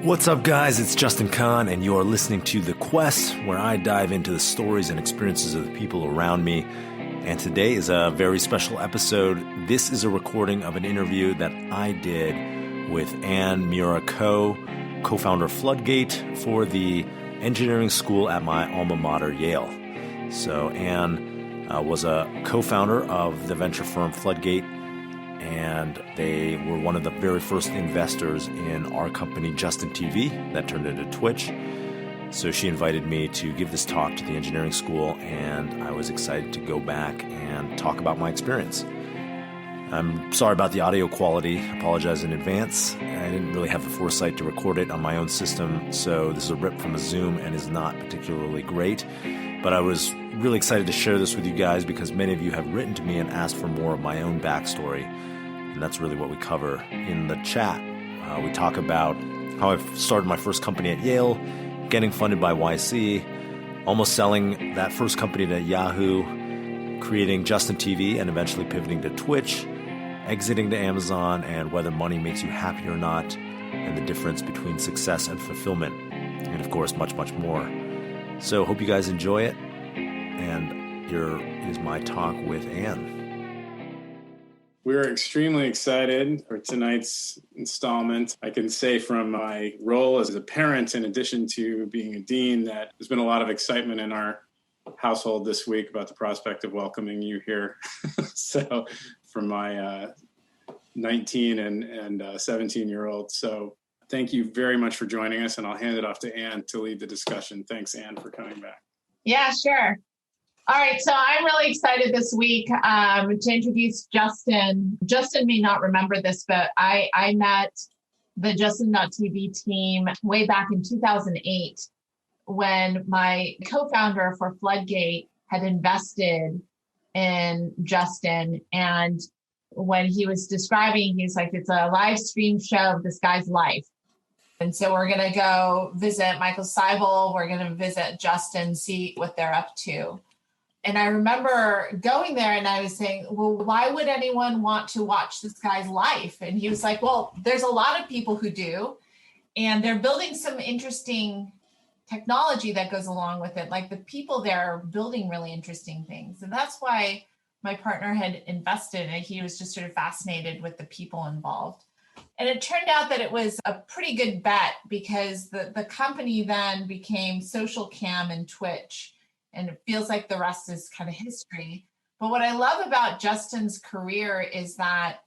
What's up, guys? It's Justin Kahn, and you are listening to The Quest, where I dive into the stories and experiences of the people around me. And today is a very special episode. This is a recording of an interview that I did with Anne Miura-Ko, co-founder of Floodgate, for the engineering school at my alma mater, Yale. So Anne was a co-founder of the venture firm Floodgate, and they were one of the very first investors in our company, Justin TV, that turned into Twitch. So she invited me to give this talk to the engineering school, and I was excited to go back and talk about my experience. I'm sorry about the audio quality. I apologize in advance. I didn't really have the foresight to record it on my own system, so this is a rip from a Zoom and is not particularly great. But I was really excited to share this with you guys because many of you have written to me and asked for more of my own backstory. And that's really what we cover in the chat. We talk about how I started my first company at Yale, getting funded by YC, almost selling that first company to Yahoo, creating Justin TV and eventually pivoting to Twitch, exiting to Amazon, and whether money makes you happy or not, and the difference between success and fulfillment, and of course, much, much more. So hope you guys enjoy it. And here is my talk with Anne. We're extremely excited for tonight's installment. I can say from my role as a parent, in addition to being a dean, that there's been a lot of excitement in our household this week about the prospect of welcoming you here. So from my 19 and 17-year-old. So thank you very much for joining us, and I'll hand it off to Anne to lead the discussion. Thanks, Anne, for coming back. Yeah, sure. All right, so I'm really excited this week to introduce Justin. Justin may not remember this, but I met the Justin.tv team way back in 2008 when my co-founder for Floodgate had invested in Justin. And when he was describing, he's like, it's a live stream show of this guy's life. And so we're going to go visit Michael Seibel. We're going to visit Justin, see what they're up to. And I remember going there and I was saying, well, why would anyone want to watch this guy's life? And he was like, well, there's a lot of people who do, and they're building some interesting technology that goes along with it. Like the people there are building really interesting things. And that's why my partner had invested, and he was just sort of fascinated with the people involved. And it turned out that it was a pretty good bet because the company then became Social Cam and Twitch. And it feels like the rest is kind of history. But what I love about Justin's career is that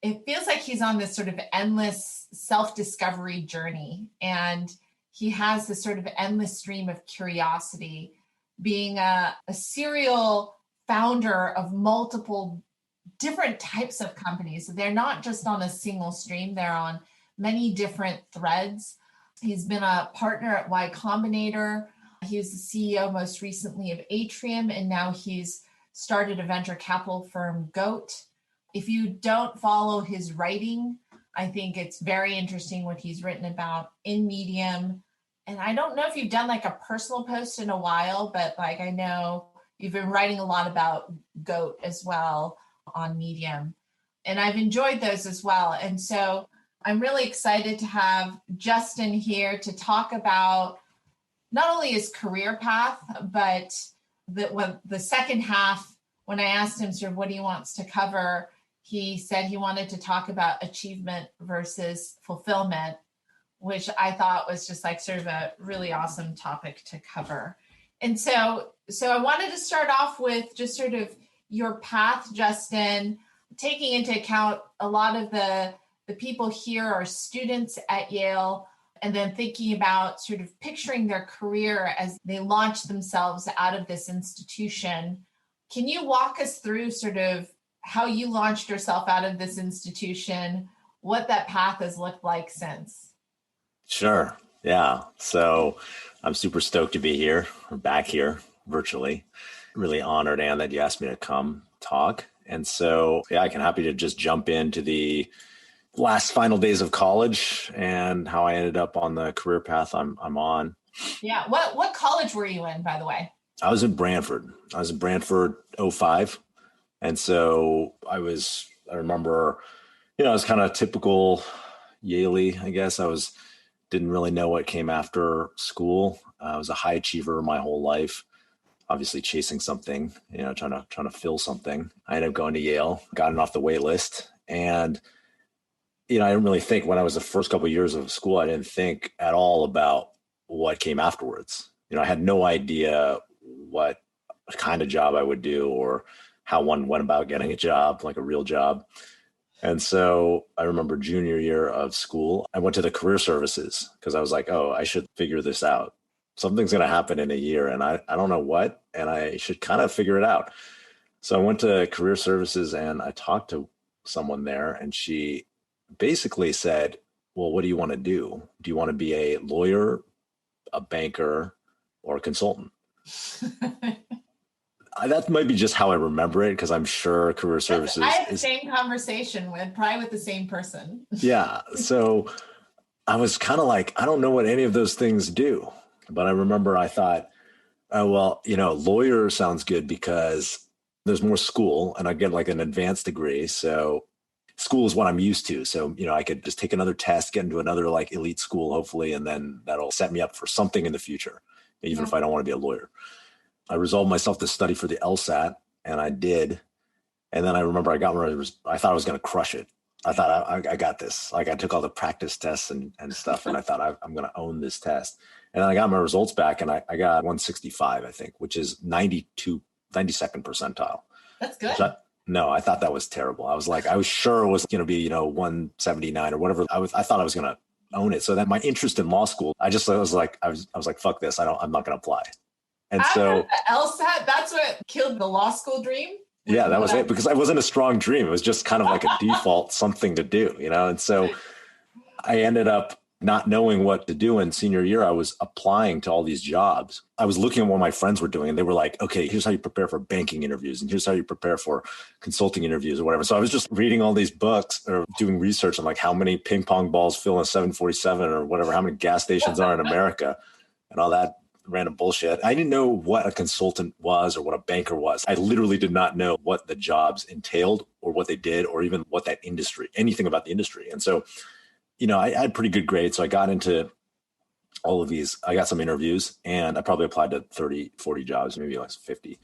it feels like he's on this sort of endless self-discovery journey. And he has this sort of endless stream of curiosity, being a serial founder of multiple different types of companies. So they're not just on a single stream, they're on many different threads. He's been a partner at Y Combinator. He was the CEO most recently of Atrium, and now he's started a venture capital firm, GOAT. If you don't follow his writing, I think it's very interesting what he's written about in Medium. And I don't know if you've done like a personal post in a while, but like I know you've been writing a lot about GOAT as well on Medium. And I've enjoyed those as well. And so I'm really excited to have Justin here to talk about not only his career path, but the second half, when I asked him sort of what he wants to cover, he said he wanted to talk about achievement versus fulfillment, which I thought was just like sort of a really awesome topic to cover. And so I wanted to start off with just sort of your path, Justin, taking into account a lot of the people here are students at Yale, and then thinking about sort of picturing their career as they launch themselves out of this institution. Can you walk us through sort of how you launched yourself out of this institution, what that path has looked like since? Sure. Yeah. So I'm super stoked to be here, or back here virtually. Really honored, Anne, that you asked me to come talk. And so, yeah, I can happy to just jump into the last final days of college and how I ended up on the career path I'm on. Yeah. What college were you in, by the way? I was in Brantford. I was in Brantford 05. And so I remember, it was kind of typical Yale-y, I guess. I was Didn't really know what came after school. I was a high achiever my whole life, obviously chasing something, trying to fill something. I ended up going to Yale, gotten off the wait list. And, I didn't really think when I was the first couple of years of school, I didn't think at all about what came afterwards. I had no idea what kind of job I would do or how one went about getting a job, like a real job. And so I remember junior year of school, I went to the career services because I was like, oh, I should figure this out. Something's going to happen in a year and I don't know what, and I should kind of figure it out. So I went to career services and I talked to someone there, and she basically said, well, what do you want to do? Do you want to be a lawyer, a banker, or a consultant? That might be just how I remember it, because I'm sure career services. I had the same conversation probably with the same person. Yeah. So I was kind of like, I don't know what any of those things do. But I remember I thought, oh, well, lawyer sounds good because there's more school and I get like an advanced degree. So school is what I'm used to. So, I could just take another test, get into another like elite school, hopefully, and then that'll set me up for something in the future, even if I don't want to be a lawyer. I resolved myself to study for the LSAT, and I did. And then I remember I thought I was going to crush it. I thought I got this. Like I took all the practice tests and stuff, and I thought I'm going to own this test. And then I got my results back, and I got 165, I think, which is 92nd percentile. That's good. No, I thought that was terrible. I was sure it was going to be, 179 or whatever. I thought I was going to own it. So that my interest in law school, I was like, fuck this. I'm not going to apply. And so the LSAT, that's what killed the law school dream. Yeah, that was it, because I wasn't a strong dream. It was just kind of like a default something to do, And so I ended up not knowing what to do. In senior year, I was applying to all these jobs. I was looking at what my friends were doing, and they were like, okay, here's how you prepare for banking interviews, and here's how you prepare for consulting interviews or whatever. So I was just reading all these books or doing research on like how many ping pong balls fill in a 747 or whatever, how many gas stations are in America and all that random bullshit. I didn't know what a consultant was or what a banker was. I literally did not know what the jobs entailed or what they did or even what that industry, anything about the industry. And so, I had pretty good grades. So I got into all of these. I got some interviews, and I probably applied to 30, 40 jobs, maybe like 50.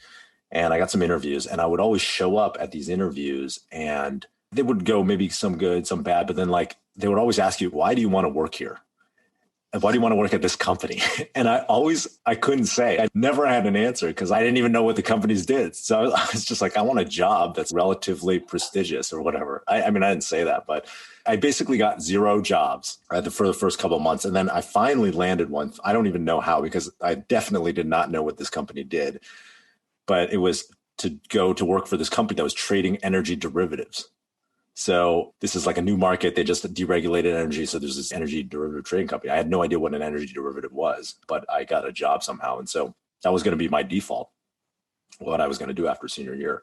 And I got some interviews, and I would always show up at these interviews, and they would go maybe some good, some bad. But then they would always ask you, why do you want to work here? Why do you want to work at this company? And I couldn't say. I never had an answer because I didn't even know what the companies did. So I was just like, I want a job that's relatively prestigious or whatever. I mean, I didn't say that, but I basically got 0 jobs for the first couple of months. And then I finally landed one. I don't even know how, because I definitely did not know what this company did. But it was to go to work for this company that was trading energy derivatives. So this is like a new market. They just deregulated energy. So there's this energy derivative trading company. I had no idea what an energy derivative was, but I got a job somehow. And so that was going to be my default, what I was going to do after senior year.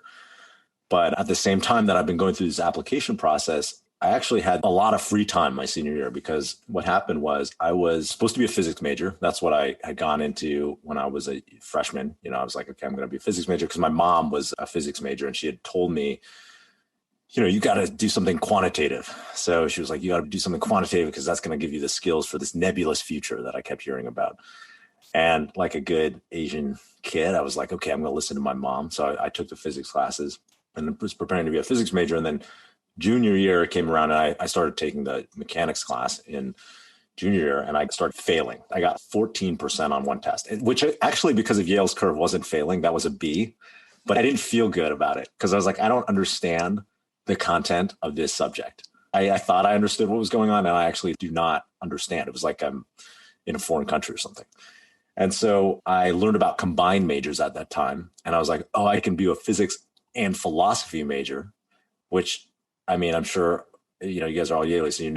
But at the same time that I've been going through this application process, I actually had a lot of free time my senior year, because what happened was I was supposed to be a physics major. That's what I had gone into when I was a freshman. I was like, okay, I'm going to be a physics major because my mom was a physics major, and she had told me, you got to do something quantitative. So she was like, you got to do something quantitative because that's going to give you the skills for this nebulous future that I kept hearing about. And like a good Asian kid, I was like, okay, I'm going to listen to my mom. So I took the physics classes and was preparing to be a physics major. And then junior year came around, and I started taking the mechanics class in junior year, and I started failing. I got 14% on one test, which actually, because of Yale's curve, wasn't failing. That was a B, but I didn't feel good about it because I was like, I don't understand the content of this subject. I thought I understood what was going on, and I actually do not understand. It was like I'm in a foreign country or something. And so I learned about combined majors at that time. And I was like, oh, I can be a physics and philosophy major, which, I mean, I'm sure, you guys are all Yale, so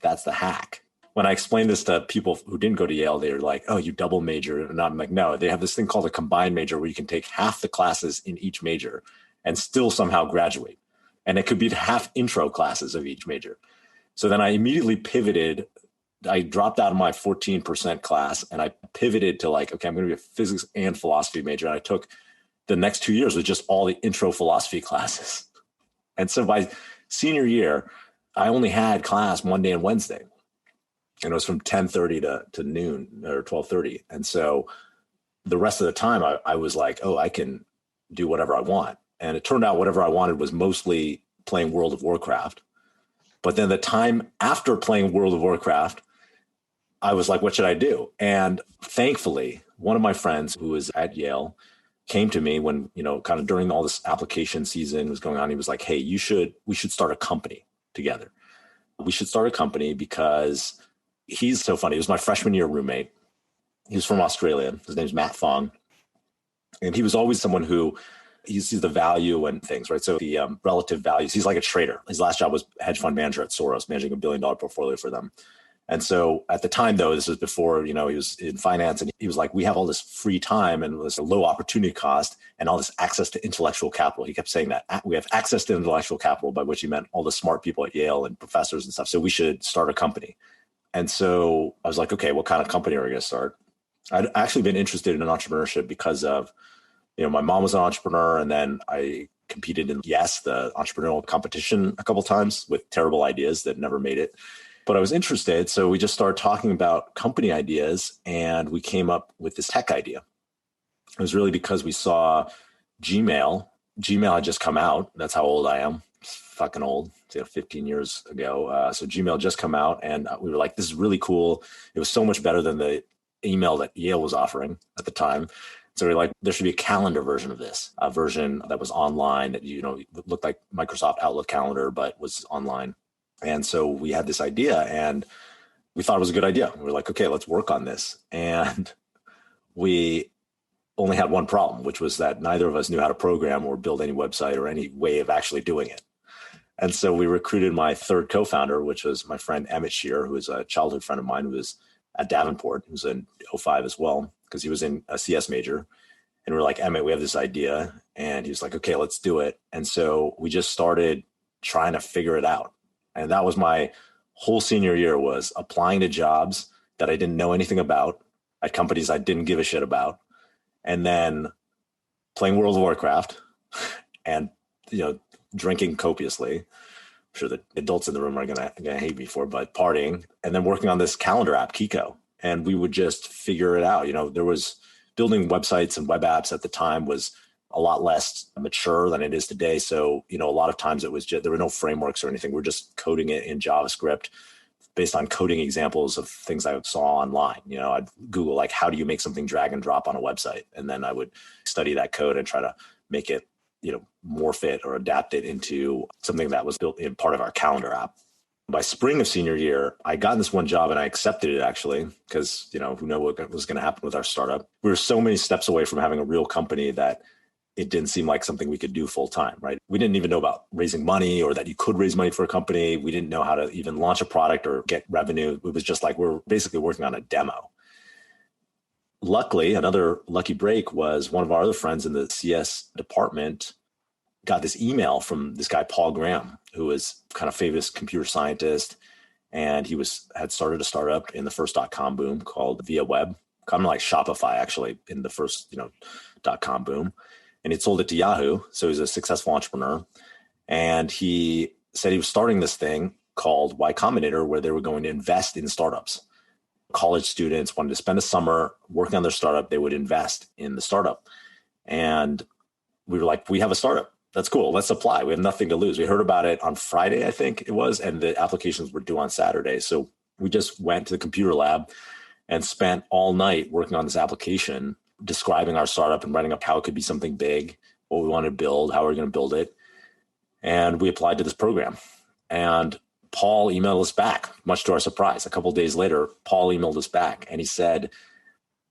that's the hack. When I explained this to people who didn't go to Yale, they were like, oh, you double major. And I'm like, no, they have this thing called a combined major where you can take half the classes in each major and still somehow graduate. And it could be the half intro classes of each major. So then I immediately pivoted. I dropped out of my 14% class and I pivoted to like, okay, I'm going to be a physics and philosophy major. And I took the next 2 years with just all the intro philosophy classes. And so by senior year, I only had class Monday and Wednesday. And it was from 10:30 to noon or 12:30. And so the rest of the time I was like, oh, I can do whatever I want. And it turned out whatever I wanted was mostly playing World of Warcraft. But then the time after playing World of Warcraft, I was like, what should I do? And thankfully, one of my friends who was at Yale came to me when, kind of during all this application season was going on. He was like, hey, we should start a company together. We should start a company because he's so funny. He was my freshman year roommate. He was from Australia. His name's Matt Fong. And he was always someone who he sees the value and things, right? So the relative values, he's like a trader. His last job was hedge fund manager at Soros, managing $1 billion portfolio for them. And so at the time, though, this was before, he was in finance, and he was like, we have all this free time and this low opportunity cost and all this access to intellectual capital. He kept saying that we have access to intellectual capital, by which he meant all the smart people at Yale and professors and stuff. So we should start a company. And so I was like, okay, what kind of company are we going to start? I'd actually been interested in entrepreneurship because of, my mom was an entrepreneur, and then I competed in the entrepreneurial competition a couple of times with terrible ideas that never made it. But I was interested. So we just started talking about company ideas, and we came up with this tech idea. It was really because we saw Gmail. Gmail had just come out. That's how old I am. It's fucking old. It's 15 years ago. So Gmail just come out, and we were like, this is really cool. It was so much better than the email that Yale was offering at the time. So we're like, there should be a calendar version of this, a version that was online that, looked like Microsoft Outlook calendar, but was online. And so we had this idea, and we thought it was a good idea. We were like, okay, let's work on this. And we only had one problem, which was that neither of us knew how to program or build any website or any way of actually doing it. And so we recruited my third co-founder, which was my friend Emmett Shear, who was a childhood friend of mine, who was at Davenport. He was in 05 as well, because he was in a CS major. And we're like, Emmett, we have this idea. And he was like, okay, let's do it. And so we just started trying to figure it out. And that was my whole senior year, was applying to jobs that I didn't know anything about at companies I didn't give a shit about. And then playing World of Warcraft and, drinking copiously. I'm sure the adults in the room are gonna hate me for, but partying, and then working on this calendar app, Kiko. And we would just figure it out. There was building websites and web apps at the time was a lot less mature than it is today. So, a lot of times it was just, there were no frameworks or anything. We're just coding it in JavaScript based on coding examples of things I saw online. I'd Google, like, how do you make something drag and drop on a website? And then I would study that code and try to make it, morph it or adapt it into something that was built in part of our calendar app. By spring of senior year, I got this one job and I accepted it, actually, because, who knew what was going to happen with our startup. We were so many steps away from having a real company that it didn't seem like something we could do full time, right? We didn't even know about raising money or that you could raise money for a company. We didn't know how to even launch a product or get revenue. It was just like, we're basically working on a demo. Luckily, another lucky break was one of our other friends in the CS department got this email from this guy, Paul Graham, who was kind of famous computer scientist. And he had started a startup in the first .com boom called Via Web, kind of like Shopify, actually, in the first, .com boom. And he sold it to Yahoo. So he's a successful entrepreneur. And he said he was starting this thing called Y Combinator, where they were going to invest in startups. College students wanted to spend a summer working on their startup. They would invest in the startup. And we were like, we have a startup. That's cool. Let's apply. We have nothing to lose. We heard about it on Friday, I think it was, and the applications were due on Saturday. So we just went to the computer lab and spent all night working on this application, describing our startup and writing up how it could be something big, what we want to build, how we're going to build it. And we applied to this program. And Paul emailed us back, much to our surprise. A couple of days later, Paul emailed us back and he said,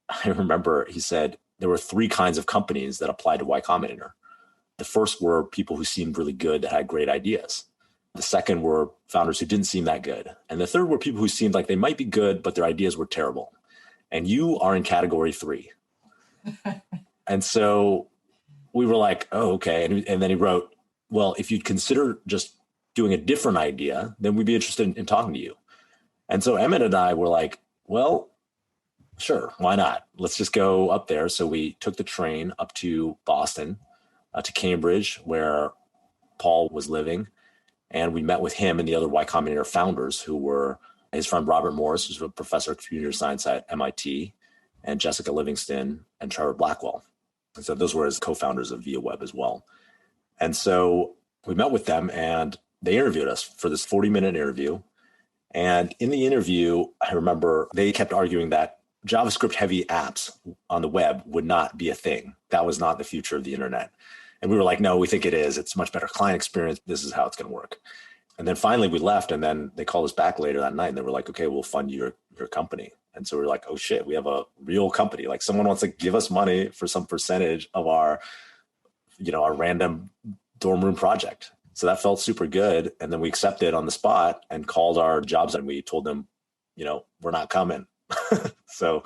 I remember he said, there were 3 kinds of companies that applied to Y Combinator. The first were people who seemed really good, that had great ideas. The second were founders who didn't seem that good. And the third were people who seemed like they might be good, but their ideas were terrible. And you are in category 3. And so we were like, oh, okay. And then he wrote, well, if you'd consider just doing a different idea, then we'd be interested in talking to you. And so Emmett and I were like, well, sure, why not? Let's just go up there. So we took the train up to Boston, to Cambridge, where Paul was living. And we met with him and the other Y Combinator founders who were his friend Robert Morris, who's a professor of computer science at MIT, and Jessica Livingston and Trevor Blackwell. And so those were his co-founders of ViaWeb as well. And so we met with them and they interviewed us for this 40-minute interview. And in the interview, I remember they kept arguing that JavaScript heavy apps on the web would not be a thing. That was not the future of the internet. And we were like, no, we think it is. It's a much better client experience. This is how it's going to work. And then finally we left, and then they called us back later that night and they were like, okay, we'll fund your company. And so we were like, oh shit, we have a real company. Like someone wants to give us money for some percentage of our random dorm room project. So that felt super good. And then we accepted on the spot and called our jobs and we told them, we're not coming. So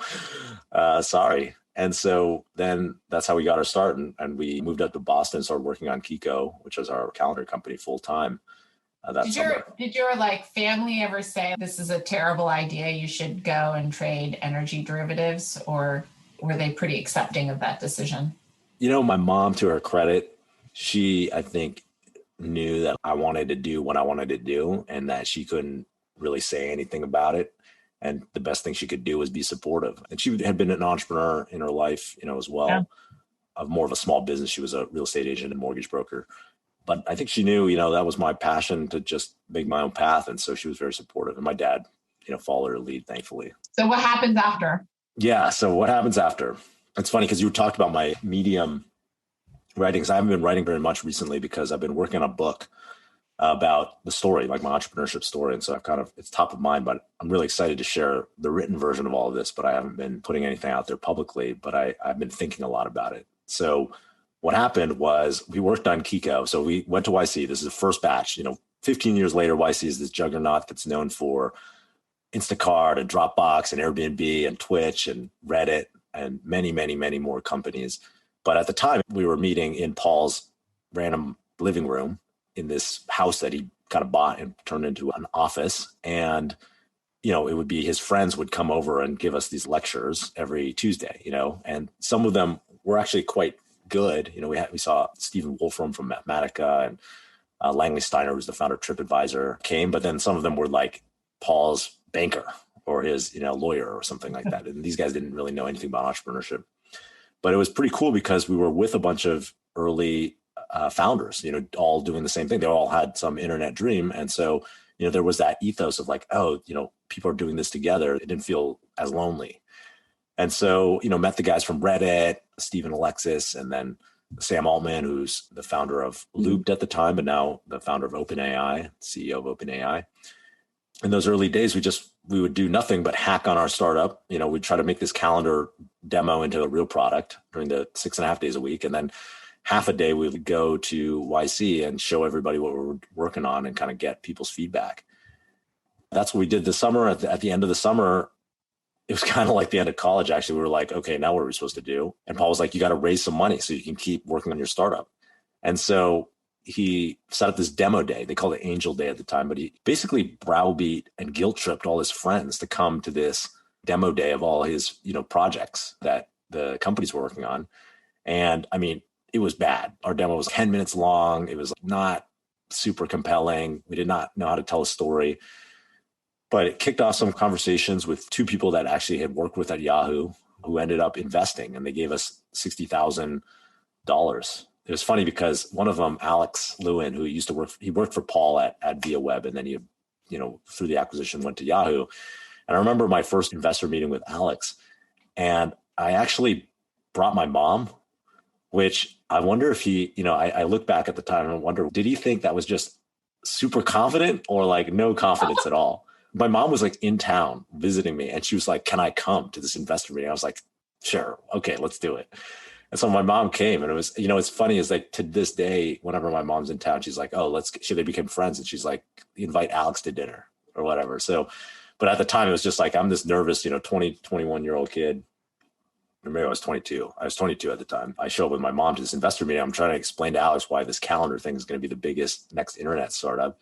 sorry. And so then that's how we got our start. And we moved up to Boston and started working on Kiko, which was our calendar company full time. Did your family ever say this is a terrible idea, you should go and trade energy derivatives, or were they pretty accepting of that decision? My mom, to her credit, she, I think, knew that I wanted to do what I wanted to do and that she couldn't really say anything about it. And the best thing she could do was be supportive. And she had been an entrepreneur in her life, as well, yeah, of more of a small business. She was a real estate agent and mortgage broker. But I think she knew, that was my passion to just make my own path. And so she was very supportive. And my dad, followed her lead, thankfully. So what happens after? Yeah. So what happens after? It's funny because you talked about my Medium writing, because I haven't been writing very much recently because I've been working on a book about the story, like my entrepreneurship story. And so it's top of mind, but I'm really excited to share the written version of all of this, but I haven't been putting anything out there publicly, but I've been thinking a lot about it. So what happened was we worked on Kiko. So we went to YC. This is the first batch. 15 years later, YC is this juggernaut that's known for Instacart and Dropbox and Airbnb and Twitch and Reddit and many, many, many more companies. But at the time, we were meeting in Paul's random living room in this house that he kind of bought and turned into an office. And, it would be his friends would come over and give us these lectures every Tuesday, and some of them were actually quite good. We saw Stephen Wolfram from Mathematica and Langley Steiner, who's the founder of TripAdvisor, came, but then some of them were like Paul's banker or his, lawyer or something like that. And these guys didn't really know anything about entrepreneurship. But it was pretty cool because we were with a bunch of early founders, all doing the same thing. They all had some internet dream. And so, there was that ethos of like, oh, people are doing this together. It didn't feel as lonely. And so, met the guys from Reddit, Stephen Alexis, and then Sam Altman, who's the founder of Looped at the time, but now the founder of OpenAI, CEO of OpenAI. In those early days, we would do nothing but hack on our startup. We'd try to make this calendar demo into a real product during the 6.5 days a week. And then half a day we would go to YC and show everybody what we're working on and kind of get people's feedback. That's what we did this summer. At the end of the summer, it was kind of like the end of college, actually. We were like, okay, now what are we supposed to do? And Paul was like, you got to raise some money so you can keep working on your startup. And so he set up this demo day. They called it Angel Day at the time, but he basically browbeat and guilt tripped all his friends to come to this demo day of all his, projects that the companies were working on. And I mean, it was bad. Our demo was 10 minutes long. It was not super compelling. We did not know how to tell a story, but it kicked off some conversations with two people that actually had worked with at Yahoo who ended up investing, and they gave us $60,000. It was funny because one of them, Alex Lewin, who used to he worked for Paul at ViaWeb, and then he, through the acquisition went to Yahoo. And I remember my first investor meeting with Alex, and I actually brought my mom, which I wonder if he, I look back at the time and wonder, did he think that was just super confident or like no confidence at all? My mom was like in town visiting me, and she was like, can I come to this investor meeting? I was like, sure. Okay, let's do it. And so my mom came, and it was, it's funny is like to this day, whenever my mom's in town, she's like, oh, they became friends. And she's like, invite Alex to dinner or whatever. So, but at the time it was just like, I'm this nervous, 21-year-old kid. Or maybe I was 22. I was 22 at the time. I show up with my mom to this investor meeting. I'm trying to explain to Alex why this calendar thing is going to be the biggest next internet startup.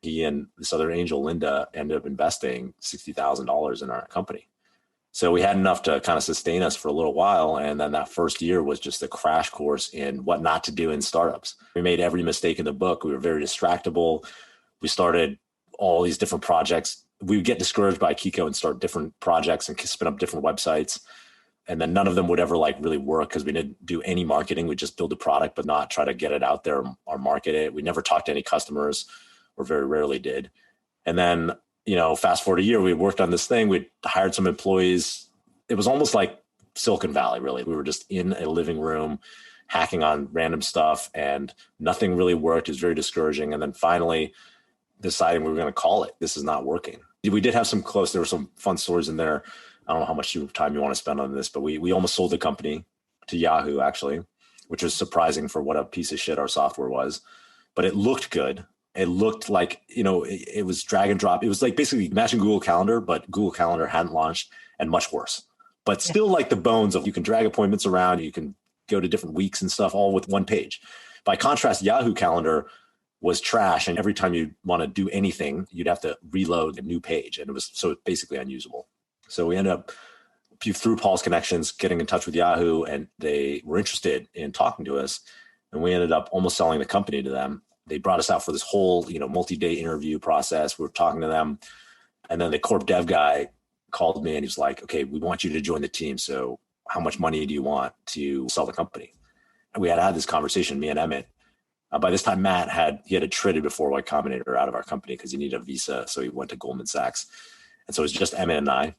He and this other angel, Linda, ended up investing $60,000 in our company. So we had enough to kind of sustain us for a little while. And then that first year was just a crash course in what not to do in startups. We made every mistake in the book. We were very distractible. We started all these different projects we would get discouraged by Kiko and start different projects and spin up different websites. And then none of them would ever like really work because we didn't do any marketing. We just build a product, but not try to get it out there or market it. We never talked to any customers, or very rarely did. And then, fast forward a year, we worked on this thing. We hired some employees. It was almost like Silicon Valley, really. We were just in a living room hacking on random stuff and nothing really worked. It was very discouraging. And then finally deciding we were going to call it. This is not working. We did have there were some fun stories in there. I don't know how much time you want to spend on this, but we almost sold the company to Yahoo, actually, which was surprising for what a piece of shit our software was. But it looked good. It looked like, it was drag and drop. It was like basically imagine Google Calendar, but Google Calendar hadn't launched and much worse. But still like the bones of you can drag appointments around, you can go to different weeks and stuff all with one page. By contrast, Yahoo Calendar was trash. And every time you want to do anything, you'd have to reload a new page. And it was so basically unusable. So we ended up, through Paul's connections, getting in touch with Yahoo, and they were interested in talking to us. And we ended up almost selling the company to them. They brought us out for this whole, multi-day interview process. We were talking to them. And then the corp dev guy called me and he was like, okay, we want you to join the team. So how much money do you want to sell the company? And we had this conversation, me and Emmett. By this time, Matt had traded before Y Combinator out of our company because he needed a visa. So he went to Goldman Sachs. And so it was just Emmett and I.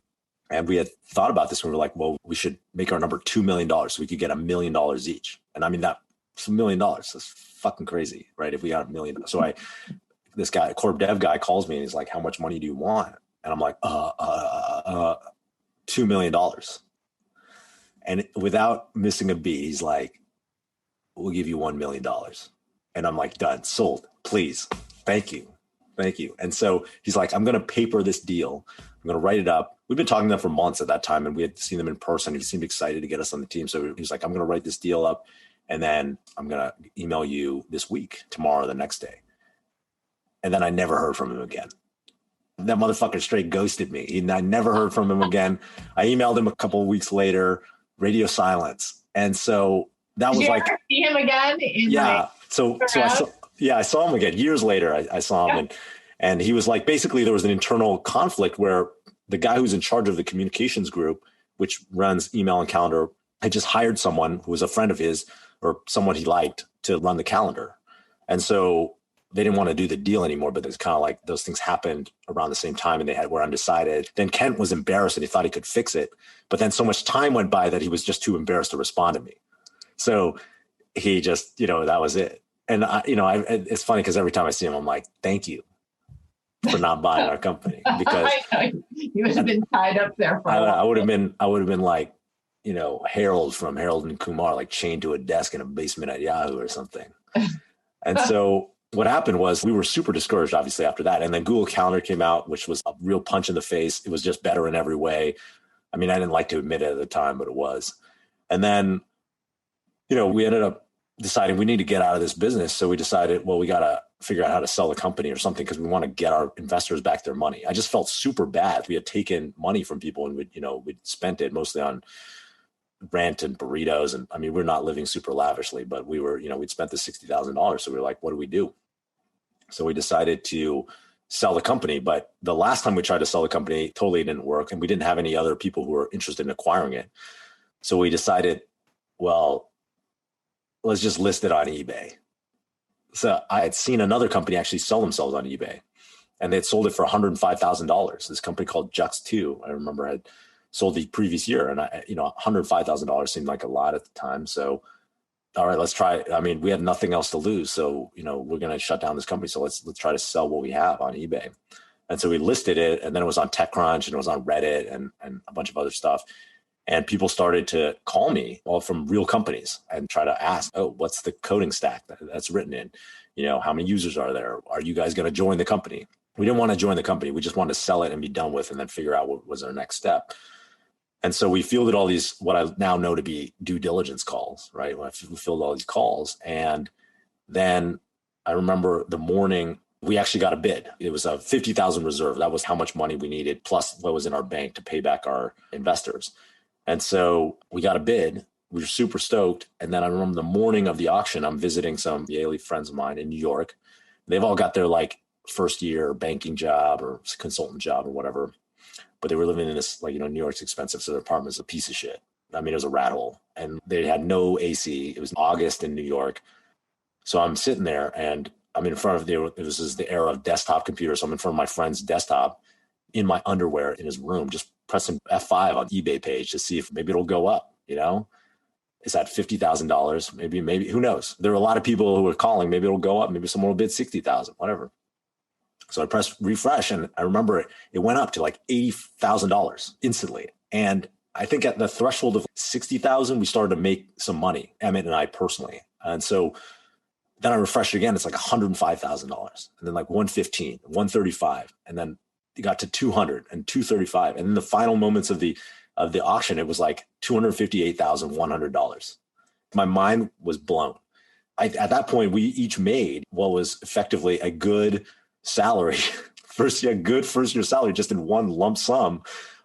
And we had thought about this and we were like, well, we should make our number $2 million so we could get $1 million each. And I mean, that's $1 million. That's fucking crazy, right? If we got $1 million. So this guy, corp dev guy, calls me and he's like, how much money do you want? And I'm like, $2 million. And without missing a beat, he's like, we'll give you $1 million. And I'm like, done, sold, please. Thank you. And so he's like, I'm going to paper this deal. I'm going to write it up. We've been talking to them for months at that time, and we had seen them in person. He seemed excited to get us on the team. So he's like, I'm going to write this deal up, and then I'm going to email you this week, tomorrow, the next day. And then I never heard from him again. That motherfucker straight ghosted me. I never heard from him again. I emailed him a couple of weeks later, radio silence. And so that was like, see him again? I saw him again years later. I saw him and he was like, basically there was an internal conflict where the guy who's in charge of the communications group, which runs email and calendar, had just hired someone who was a friend of his or someone he liked to run the calendar. And so they didn't want to do the deal anymore, but it's kind of like those things happened around the same time and were undecided. Then Kent was embarrassed and he thought he could fix it. But then so much time went by that he was just too embarrassed to respond to me. So he just, that was it. And it's funny because every time I see him, I'm like, thank you for not buying our company, because you would have been tied up there for I would have been like, Harold from Harold and Kumar, like chained to a desk in a basement at Yahoo or something. And so what happened was we were super discouraged, obviously, after that. And then Google Calendar came out, which was a real punch in the face. It was just better in every way. I mean, I didn't like to admit it at the time, but it was. And then, we ended up deciding we need to get out of this business. So we decided, well, we got to figure out how to sell the company or something because we want to get our investors back their money. I just felt super bad. We had taken money from people and we'd spent it mostly on rent and burritos. And I mean, we're not living super lavishly, but we were, we'd spent the $60,000. So we were like, what do we do? So we decided to sell the company. But the last time we tried to sell the company, totally didn't work. And we didn't have any other people who were interested in acquiring it. So we decided, well, let's just list it on eBay. So I had seen another company actually sell themselves on eBay, and they had sold it for $105,000. This company called Jux2, I remember, had sold the previous year, and $105,000 seemed like a lot at the time. So, all right, let's try. I mean, we had nothing else to lose, so we're going to shut down this company. So let's try to sell what we have on eBay. And so we listed it, and then it was on TechCrunch, and it was on Reddit, and a bunch of other stuff. And people started to call me, all from real companies, and try to ask, oh, what's the coding stack that's written in? How many users are there? Are you guys going to join the company? We didn't want to join the company. We just wanted to sell it and be done with, and then figure out what was our next step. And so we fielded all these, what I now know to be due diligence calls, right? We fielded all these calls. And then I remember the morning we actually got a bid. It was a 50,000 reserve. That was how much money we needed, plus what was in our bank to pay back our investors. And so we got a bid. We were super stoked. And then I remember the morning of the auction, I'm visiting some Yale friends of mine in New York. They've all got their like first year banking job or consultant job or whatever. But they were living in this, New York's expensive. So their apartment was a piece of shit. I mean, it was a rat hole and they had no AC. It was August in New York. So I'm sitting there and I'm in front of this is the era of desktop computers. So I'm in front of my friend's desktop in my underwear in his room, just pressing F5 on eBay page to see if maybe it'll go up, Is that $50,000? Maybe, who knows? There are a lot of people who are calling. Maybe it'll go up. Maybe someone will bid 60,000, whatever. So I pressed refresh and I remember it went up to like $80,000 instantly. And I think at the threshold of 60,000, we started to make some money, Emmett and I personally. And so then I refreshed again, it's like $105,000 and then like 115, 135. And then it got to 200 and 235. And in the final moments of the auction, it was like $258,100. My mind was blown. At that point, we each made what was effectively a good salary, good first year salary, just in one lump sum,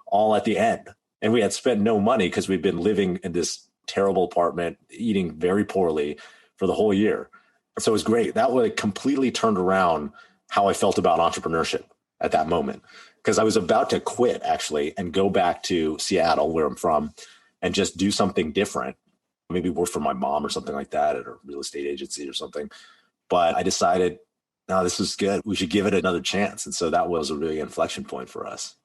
all at the end. And we had spent no money because we'd been living in this terrible apartment, eating very poorly for the whole year. So it was great. That would completely turned around how I felt about entrepreneurship at that moment, because I was about to quit actually and go back to Seattle, where I'm from, and just do something different. Maybe work for my mom or something like that at a real estate agency or something. But I decided, no, this is good. We should give it another chance. And so that was a really inflection point for us.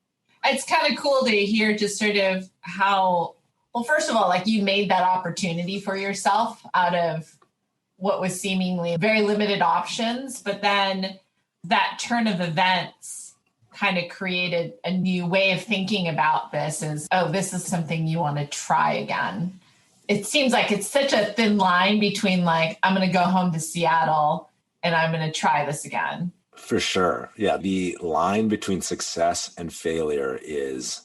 It's kind of cool to hear just sort of how, well, first of all, like you made that opportunity for yourself out of what was seemingly very limited options, but then that turn of events kind of created a new way of thinking about this as, oh, this is something you want to try again. It seems like it's such a thin line between like, I'm going to go home to Seattle and I'm going to try this again. For sure. Yeah. The line between success and failure is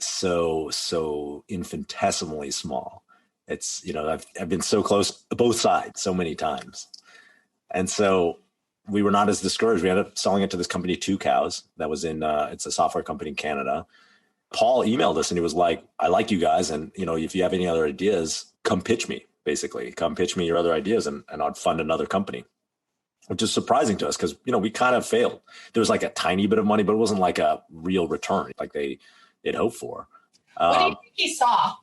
so infinitesimally small. It's, I've been so close both sides so many times. And so we were not as discouraged. We ended up selling it to this company, Two Cows, that was it's a software company in Canada. Paul emailed us and he was like, I like you guys. And, if you have any other ideas, come pitch me, basically. Come pitch me your other ideas and I'd fund another company, which is surprising to us because, we kind of failed. There was like a tiny bit of money, but it wasn't like a real return like they'd hoped for. What do you think he saw?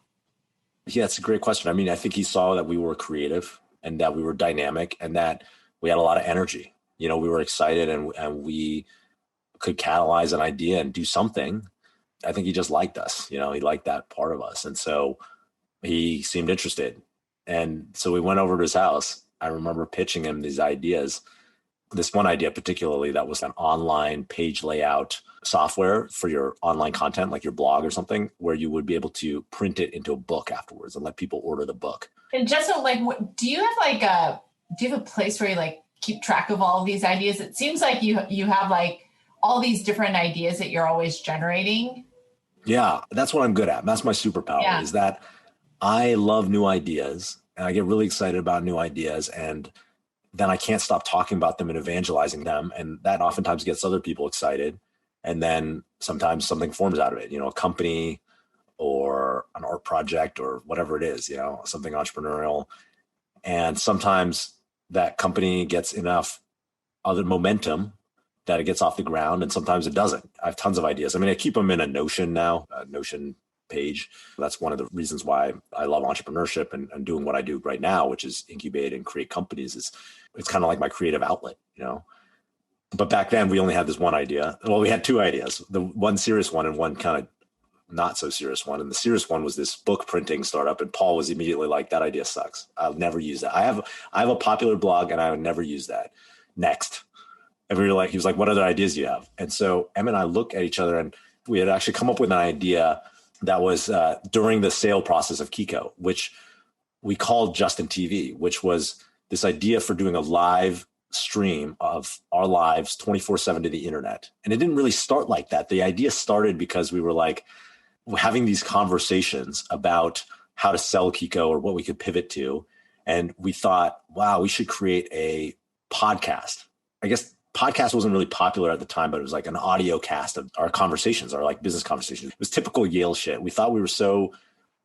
Yeah, that's a great question. I mean, I think he saw that we were creative and that we were dynamic and that we had a lot of energy. We were excited and we could catalyze an idea and do something. I think he just liked us. He liked that part of us. And so he seemed interested. And so we went over to his house. I remember pitching him these ideas. This one idea particularly that was an online page layout software for your online content, like your blog or something, where you would be able to print it into a book afterwards and let people order the book. And just so do you have a place where you keep track of all of these ideas? It seems like you have all these different ideas that you're always generating. Yeah, that's what I'm good at. That's my superpower is that I love new ideas and I get really excited about new ideas and then I can't stop talking about them and evangelizing them. And that oftentimes gets other people excited. And then sometimes something forms out of it, a company or an art project or whatever it is, something entrepreneurial. And sometimes that company gets enough other momentum that it gets off the ground and sometimes it doesn't. I have tons of ideas. I mean, I keep them in a Notion now, a Notion page. That's one of the reasons why I love entrepreneurship and doing what I do right now, which is incubate and create companies. It's kind of like my creative outlet, But back then we only had this one idea. Well, we had two ideas, the one serious one and one kind of not so serious one. And the serious one was this book printing startup. And Paul was immediately like, that idea sucks. I'll never use that. I have a popular blog and I would never use that. Next. And he was like, what other ideas do you have? And so Em and I look at each other and we had actually come up with an idea that was during the sale process of Kiko, which we called Justin TV, which was this idea for doing a live stream of our lives 24/7 to the internet. And it didn't really start like that. The idea started because we were having these conversations about how to sell Kiko or what we could pivot to. And we thought, wow, we should create a podcast. I guess podcast wasn't really popular at the time, but it was like an audio cast of our conversations, our business conversations. It was typical Yale shit. We thought we were so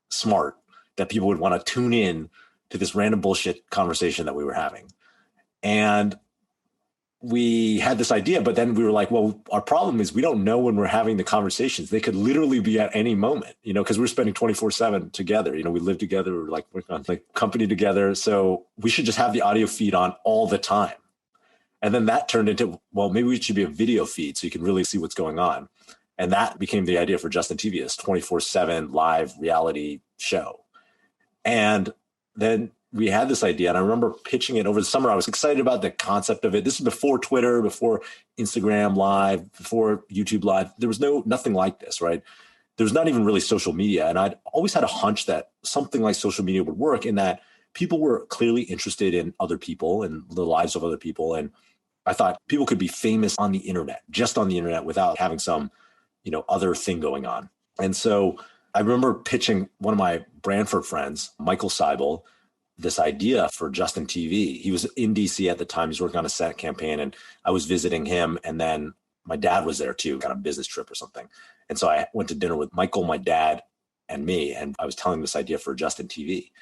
smart that people would want to tune in to this random bullshit conversation that we were having. And we had this idea, but then we were like, well, our problem is we don't know when we're having the conversations. They could literally be at any moment, because we're spending 24/7 together. We live together, we're like working on like company together. So we should just have the audio feed on all the time. And then that turned into, well, maybe it should be a video feed so you can really see what's going on. And that became the idea for Justin TV, this 24/7 live reality show. And then we had this idea, and I remember pitching it over the summer. I was excited about the concept of it. This is before Twitter, before Instagram Live, before YouTube Live. There was nothing like this, right? There was not even really social media. And I'd always had a hunch that something like social media would work, in that people were clearly interested in other people and the lives of other people. And I thought people could be famous on the internet, just on the internet, without having some, other thing going on. And so I remember pitching one of my Brantford friends, Michael Seibel, this idea for Justin TV. He was in DC at the time. He was working on a Senate campaign, and I was visiting him. And then my dad was there too, kind of business trip or something. And so I went to dinner with Michael, my dad, and me. And I was telling him this idea for Justin TV.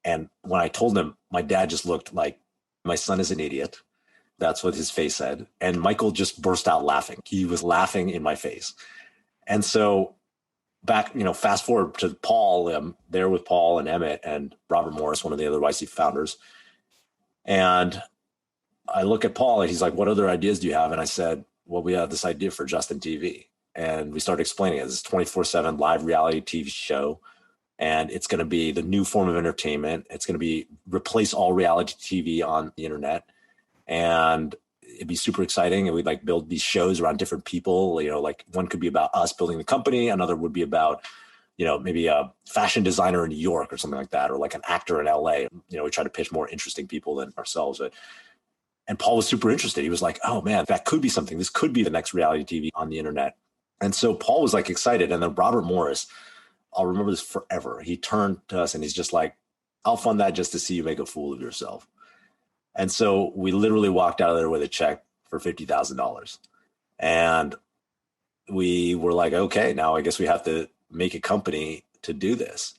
And when I told him, my dad just looked like, my son is an idiot. That's what his face said. And Michael just burst out laughing. He was laughing in my face. And so back, fast forward to Paul, there with Paul and Emmett and Robert Morris, one of the other YC founders. And I look at Paul and he's like, what other ideas do you have? And I said, well, we have this idea for Justin TV. And we started explaining it. It's a 24/7 live reality TV show. And it's going to be the new form of entertainment. It's going to replace all reality TV on the internet. And it'd be super exciting. And we'd like build these shows around different people, like one could be about us building the company. Another would be about, maybe a fashion designer in New York or something like that, or like an actor in LA. We try to pitch more interesting people than ourselves. And Paul was super interested. He was like, oh man, that could be something. This could be the next reality TV on the internet. And so Paul was like excited. And then Robert Morris, I'll remember this forever. He turned to us and he's just like, I'll fund that just to see you make a fool of yourself. And so we literally walked out of there with a check for $50,000. And we were like, okay, now I guess we have to make a company to do this.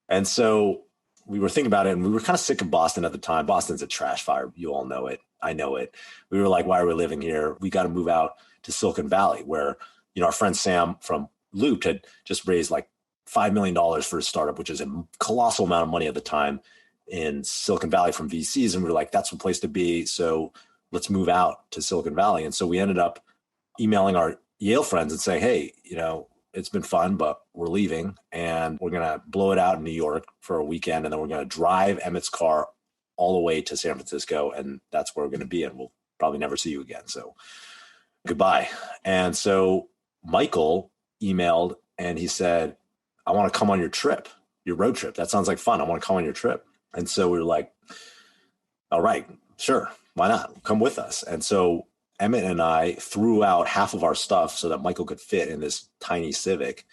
And so we were thinking about it, and we were kind of sick of Boston at the time. Boston's a trash fire. You all know it. I know it. We were like, why are we living here? We got to move out to Silicon Valley, where, our friend Sam from Looped had just raised like $5 million for a startup, which is a colossal amount of money at the time in Silicon Valley from VCs. And we were like, that's the place to be. So let's move out to Silicon Valley. And so we ended up emailing our Yale friends and saying, hey, it's been fun, but we're leaving and we're going to blow it out in New York for a weekend. And then we're going to drive Emmett's car all the way to San Francisco. And that's where we're going to be. And we'll probably never see you again. So goodbye. And so Michael emailed and he said, I want to come on your trip, your road trip. That sounds like fun. I want to come on your trip. And so we were like, all right, sure. Why not? Come with us. And so Emmett and I threw out half of our stuff so that Michael could fit in this tiny Civic.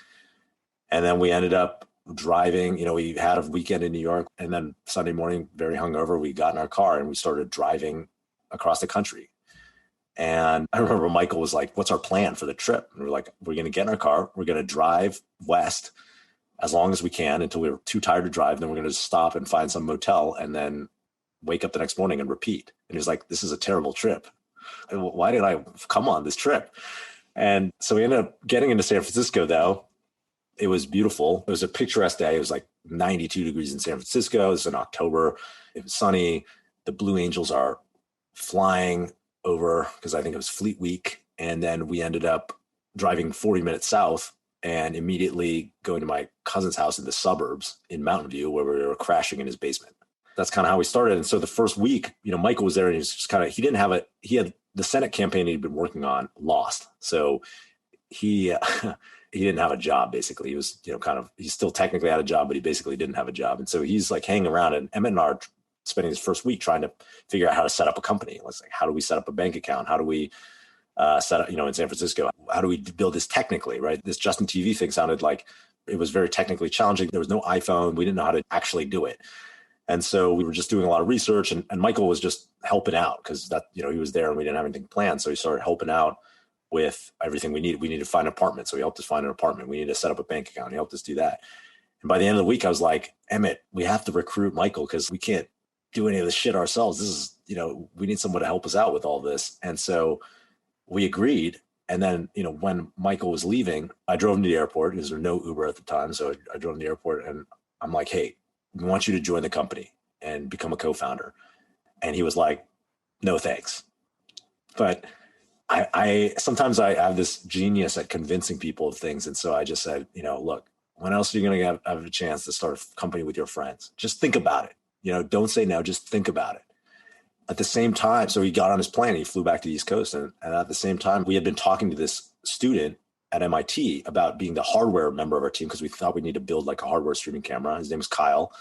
And then we ended up driving, we had a weekend in New York, and then Sunday morning, very hungover, we got in our car and we started driving across the country. And I remember Michael was like, what's our plan for the trip? And we were like, we're going to get in our car. We're going to drive west as long as we can until we were too tired to drive. Then we're going to stop and find some motel and then wake up the next morning and repeat. And he was like, this is a terrible trip. Why did I come on this trip? And so we ended up getting into San Francisco, though. It was beautiful. It was a picturesque day. It was like 92 degrees in San Francisco. It was in October. It was sunny. The Blue Angels are flying over because I think it was Fleet Week. And then we ended up driving 40 minutes south and immediately going to my cousin's house in the suburbs in Mountain View, where we were crashing in his basement. That's kind of how we started. And so the first week, Michael was there and he was just he had the Senate campaign he'd been working on lost. So he didn't have a job, basically. He was, he still technically had a job, but he basically didn't have a job. And so he's like hanging around, and Emmett and I are spending his first week trying to figure out how to set up a company. It's like, how do we set up a bank account? How do we set up, in San Francisco, how do we build this technically, right? This Justin TV thing sounded like it was very technically challenging. There was no iPhone. We didn't know how to actually do it. And so we were just doing a lot of research, and Michael was just helping out because that, he was there and we didn't have anything planned. So he started helping out with everything we needed. We needed to find an apartment. So he helped us find an apartment. We needed to set up a bank account. He helped us do that. And by the end of the week, I was like, Emmett, we have to recruit Michael because we can't do any of this shit ourselves. we need someone to help us out with all this. And so we agreed. And then, when Michael was leaving, I drove him to the airport because there was no Uber at the time. So I drove him to the airport and I'm like, hey, we want you to join the company and become a co-founder. And he was like, no, thanks. But I sometimes I have this genius at convincing people of things. And so I just said, look, when else are you going to have a chance to start a company with your friends? Just think about it. Don't say no, just think about it. At the same time, so he got on his plane, he flew back to the East Coast. And at the same time, we had been talking to this student at MIT about being the hardware member of our team because we thought we need to build like a hardware streaming camera. His name was Kyle.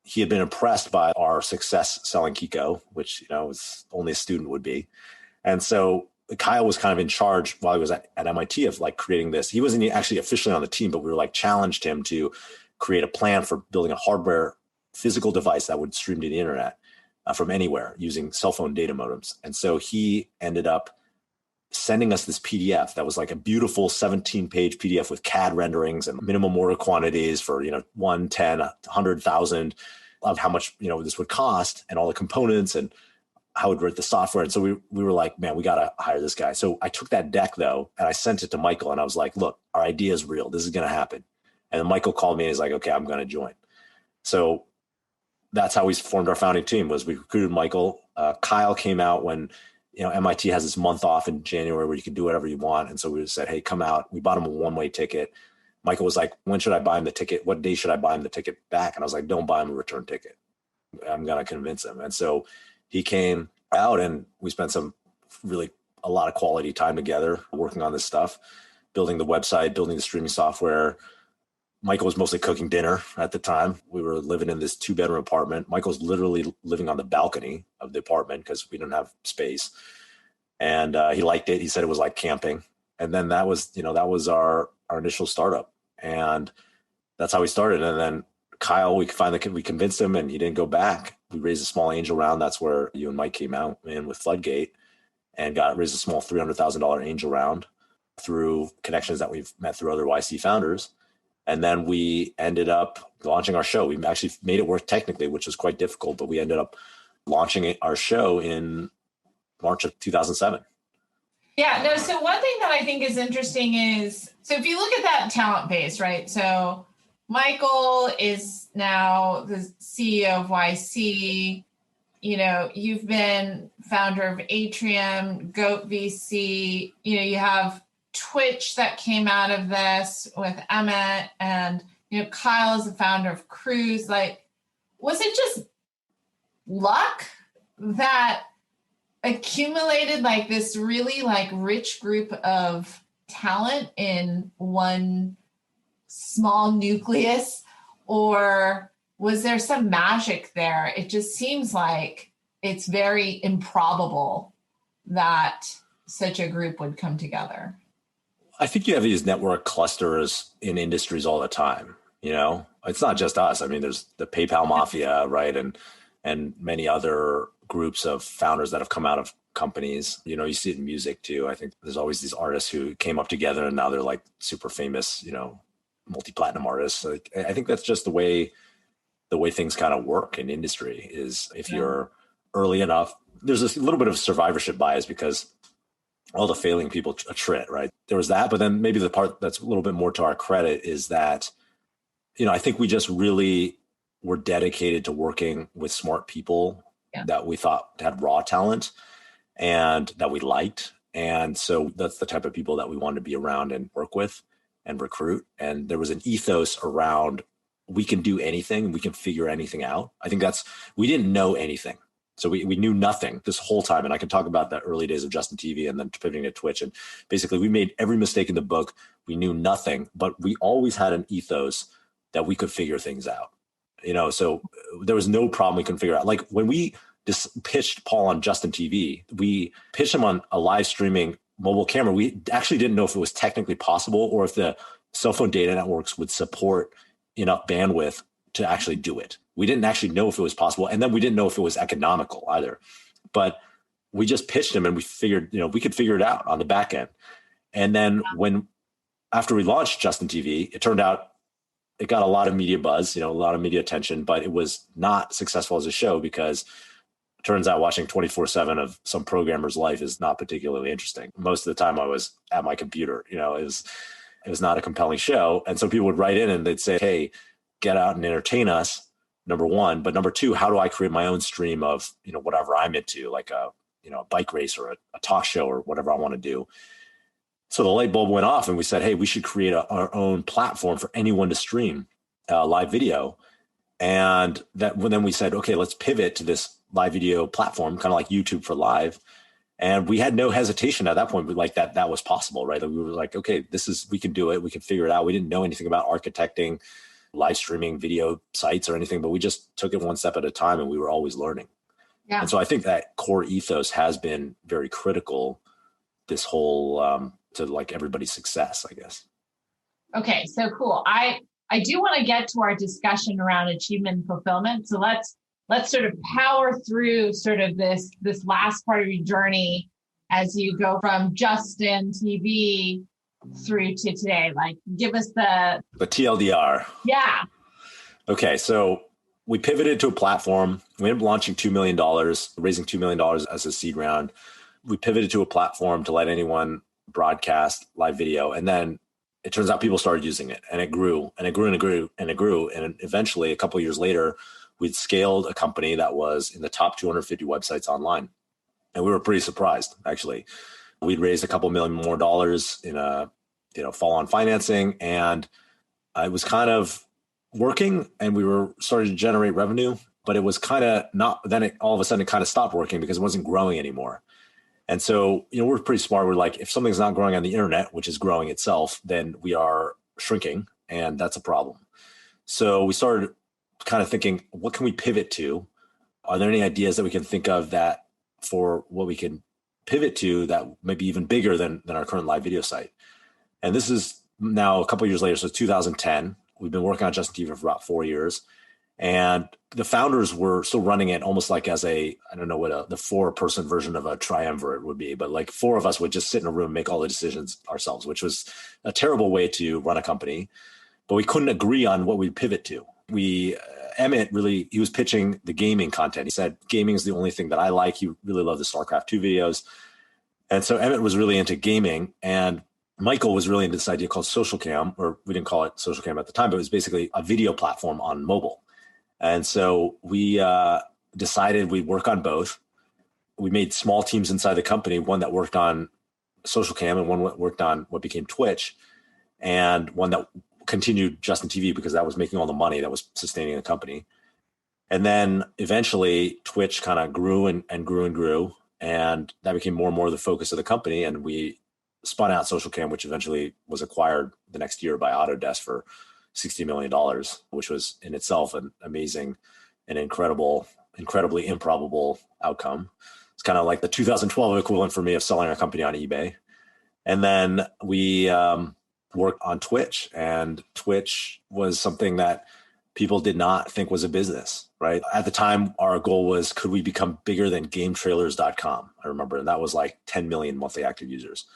He had been impressed by our success selling Kiko, which, was only a student would be. And so Kyle was kind of in charge while he was at MIT of like creating this. He wasn't actually officially on the team, but we were like challenged him to create a plan for building a hardware physical device that would stream to the internet from anywhere using cell phone data modems. And so he ended up sending us this PDF that was like a beautiful 17-page PDF with CAD renderings and minimum order quantities for, 1, 10, 100,000 of how much, this would cost and all the components and how it would write the software. And so we were like, man, we got to hire this guy. So I took that deck though, and I sent it to Michael and I was like, look, our idea is real. This is going to happen. And then Michael called me and he's like, okay, I'm going to join. So that's how we formed our founding team. Was we recruited Michael. Kyle came out when, MIT has this month off in January where you can do whatever you want. And so we just said, hey, come out. We bought him a one-way ticket. Michael was like, when should I buy him the ticket? What day should I buy him the ticket back? And I was like, don't buy him a return ticket. I'm going to convince him. And so he came out and we spent a lot of quality time together working on this stuff, building the website, building the streaming software. Michael was mostly cooking dinner at the time. We were living in this 2-bedroom apartment. Michael's literally living on the balcony of the apartment because we didn't have space. And he liked it. He said it was like camping. And then that was our initial startup. And that's how we started. And then Kyle, we convinced him and he didn't go back. We raised a small angel round. That's where you and Mike came out in with Floodgate and raised a small $300,000 angel round through connections that we've met through other YC founders. And then we ended up launching our show. We actually made it work technically, which was quite difficult, but we ended up launching our show in March of 2007. Yeah, no, so one thing that I think is interesting is, so if you look at that talent base, right? So Michael is now the CEO of YC. You've been founder of Atrium, Goat VC. You have Twitch that came out of this with Emmett, and Kyle is the founder of Cruise. Like, was it just luck that accumulated like this really like rich group of talent in one small nucleus, or was there some magic there? It just seems like it's very improbable that such a group would come together. I think you have these network clusters in industries all the time. It's not just us. I mean, there's the PayPal mafia, right? And many other groups of founders that have come out of companies. You see it in music too. I think there's always these artists who came up together and now they're like super famous, multi-platinum artists. Like, I think that's just the way things kind of work in industry is if you're early enough, there's a little bit of survivorship bias because all the failing people attrit, right? There was that, but then maybe the part that's a little bit more to our credit is that, I think we just really were dedicated to working with smart people that we thought had raw talent and that we liked. And so that's the type of people that we wanted to be around and work with and recruit. And there was an ethos around, we can do anything, we can figure anything out. I think we didn't know anything. So we knew nothing this whole time. And I can talk about the early days of Justin TV and then pivoting to Twitch. And basically we made every mistake in the book. We knew nothing, but we always had an ethos that we could figure things out. So there was no problem we couldn't figure out. Like when we just pitched Paul on Justin TV, we pitched him on a live streaming mobile camera. We actually didn't know if it was technically possible or if the cell phone data networks would support enough bandwidth to actually do it. We didn't actually know if it was possible. And then we didn't know if it was economical either. But we just pitched him and we figured, we could figure it out on the back end. And then after we launched Justin TV, it turned out it got a lot of media buzz, a lot of media attention, but it was not successful as a show because turns out watching 24/7 of some programmer's life is not particularly interesting. Most of the time I was at my computer, it was not a compelling show. And so people would write in and they'd say, hey, get out and entertain us, number one. But number two, how do I create my own stream of, whatever I'm into, like a bike race or a talk show or whatever I want to do. So the light bulb went off and we said, hey, we should create our own platform for anyone to stream live video. And then we said, okay, let's pivot to this live video platform, kind of like YouTube for live. And we had no hesitation at that point, but like that was possible, right? Like we were like, okay, we can do it. We can figure it out. We didn't know anything about architecting, live streaming video sites or anything, but we just took it one step at a time and we were always learning. Yeah. And so I think that core ethos has been very critical, this whole, to like everybody's success, I guess. Okay. So cool. I do want to get to our discussion around achievement and fulfillment. So let's sort of power through sort of this last part of your journey as you go from Justin TV through to today. Like, give us the TLDR. Yeah. Okay. So we pivoted to a platform. We ended up launching $2 million, raising $2 million as a seed round. We pivoted to a platform to let anyone broadcast live video. And then it turns out people started using it, and it grew and it grew and it grew and it grew. And eventually, a couple of years later, we'd scaled a company that was in the top 250 websites online. And we were pretty surprised, actually. We'd raised a couple $1 million more in a follow-on financing, and it was kind of working, and we were starting to generate revenue, but it was kind of not. Then all of a sudden, it kind of stopped working because it wasn't growing anymore. And so, we're pretty smart. We're like, if something's not growing on the internet, which is growing itself, then we are shrinking, and that's a problem. So we started kind of thinking, what can we pivot to? Are there any ideas that we can think of that for what we can pivot to that may be even bigger than our current live video site? And this is now a couple of years later. So 2010, we've been working on Justin TV for about 4 years. And the founders were still running it almost like as I don't know what the 4-person version of a triumvirate would be, but like 4 of us would just sit in a room, and make all the decisions ourselves, which was a terrible way to run a company. But we couldn't agree on what we'd pivot to. Emmett he was pitching the gaming content. He said, gaming is the only thing that I like. He really loved the StarCraft 2 videos. And so Emmett was really into gaming, and Michael was really into this idea called Social Cam, or we didn't call it Social Cam at the time, but it was basically a video platform on mobile. And so we decided we'd work on both. We made small teams inside the company, one that worked on Social Cam and one that worked on what became Twitch, and one that continued Justin TV because that was making all the money that was sustaining the company. And then eventually Twitch kind of grew and grew and grew, and that became more and more the focus of the company. And we spun out Social Cam, which eventually was acquired the next year by Autodesk for $60 million, which was in itself an amazing and incredibly improbable outcome. It's kind of like the 2012 equivalent for me of selling our company on eBay. And then we worked on Twitch, and Twitch was something that people did not think was a business, right? At the time, our goal was, could we become bigger than GameTrailers.com? I remember, and that was like 10 million monthly active users.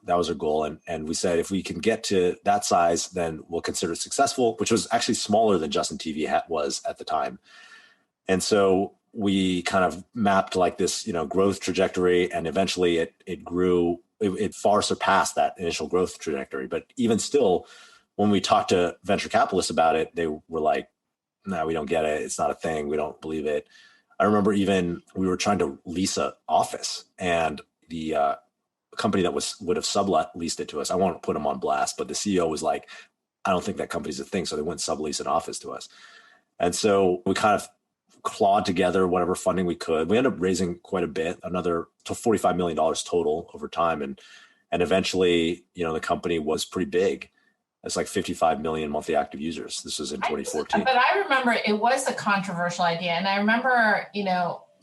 That was our goal. And we said, if we can get to that size, then we'll consider it successful, which was actually smaller than Justin TV was at the time. And so we kind of mapped like this, growth trajectory, and eventually it grew. It far surpassed that initial growth trajectory. But even still, when we talked to venture capitalists about it, they were like, no, we don't get it. It's not a thing. We don't believe it. I remember even we were trying to lease an office, and the company that would have subleased it to us. I won't put them on blast, but the CEO was like, I don't think that company's a thing. So they wouldn't sublease an office to us. And so we kind of clawed together whatever funding we could. We ended up raising quite a bit, another $45 million total over time. And eventually, the company was pretty big. It's like 55 million monthly active users. This was in 2014. But I remember it was a controversial idea. And I remember,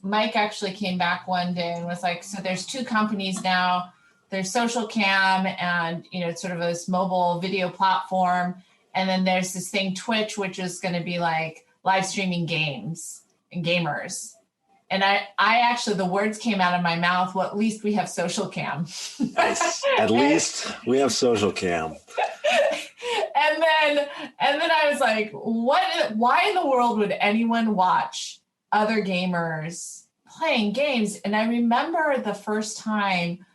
Mike actually came back one day and was like, so there's 2 companies now. There's Social Cam, and, it's sort of this mobile video platform. And then there's this thing, Twitch, which is going to be like live streaming games and gamers. And I actually, the words came out of my mouth, well, at least we have Social Cam. Nice. At least we have Social Cam. And then I was like, why in the world would anyone watch other gamers playing games. And I remember the first time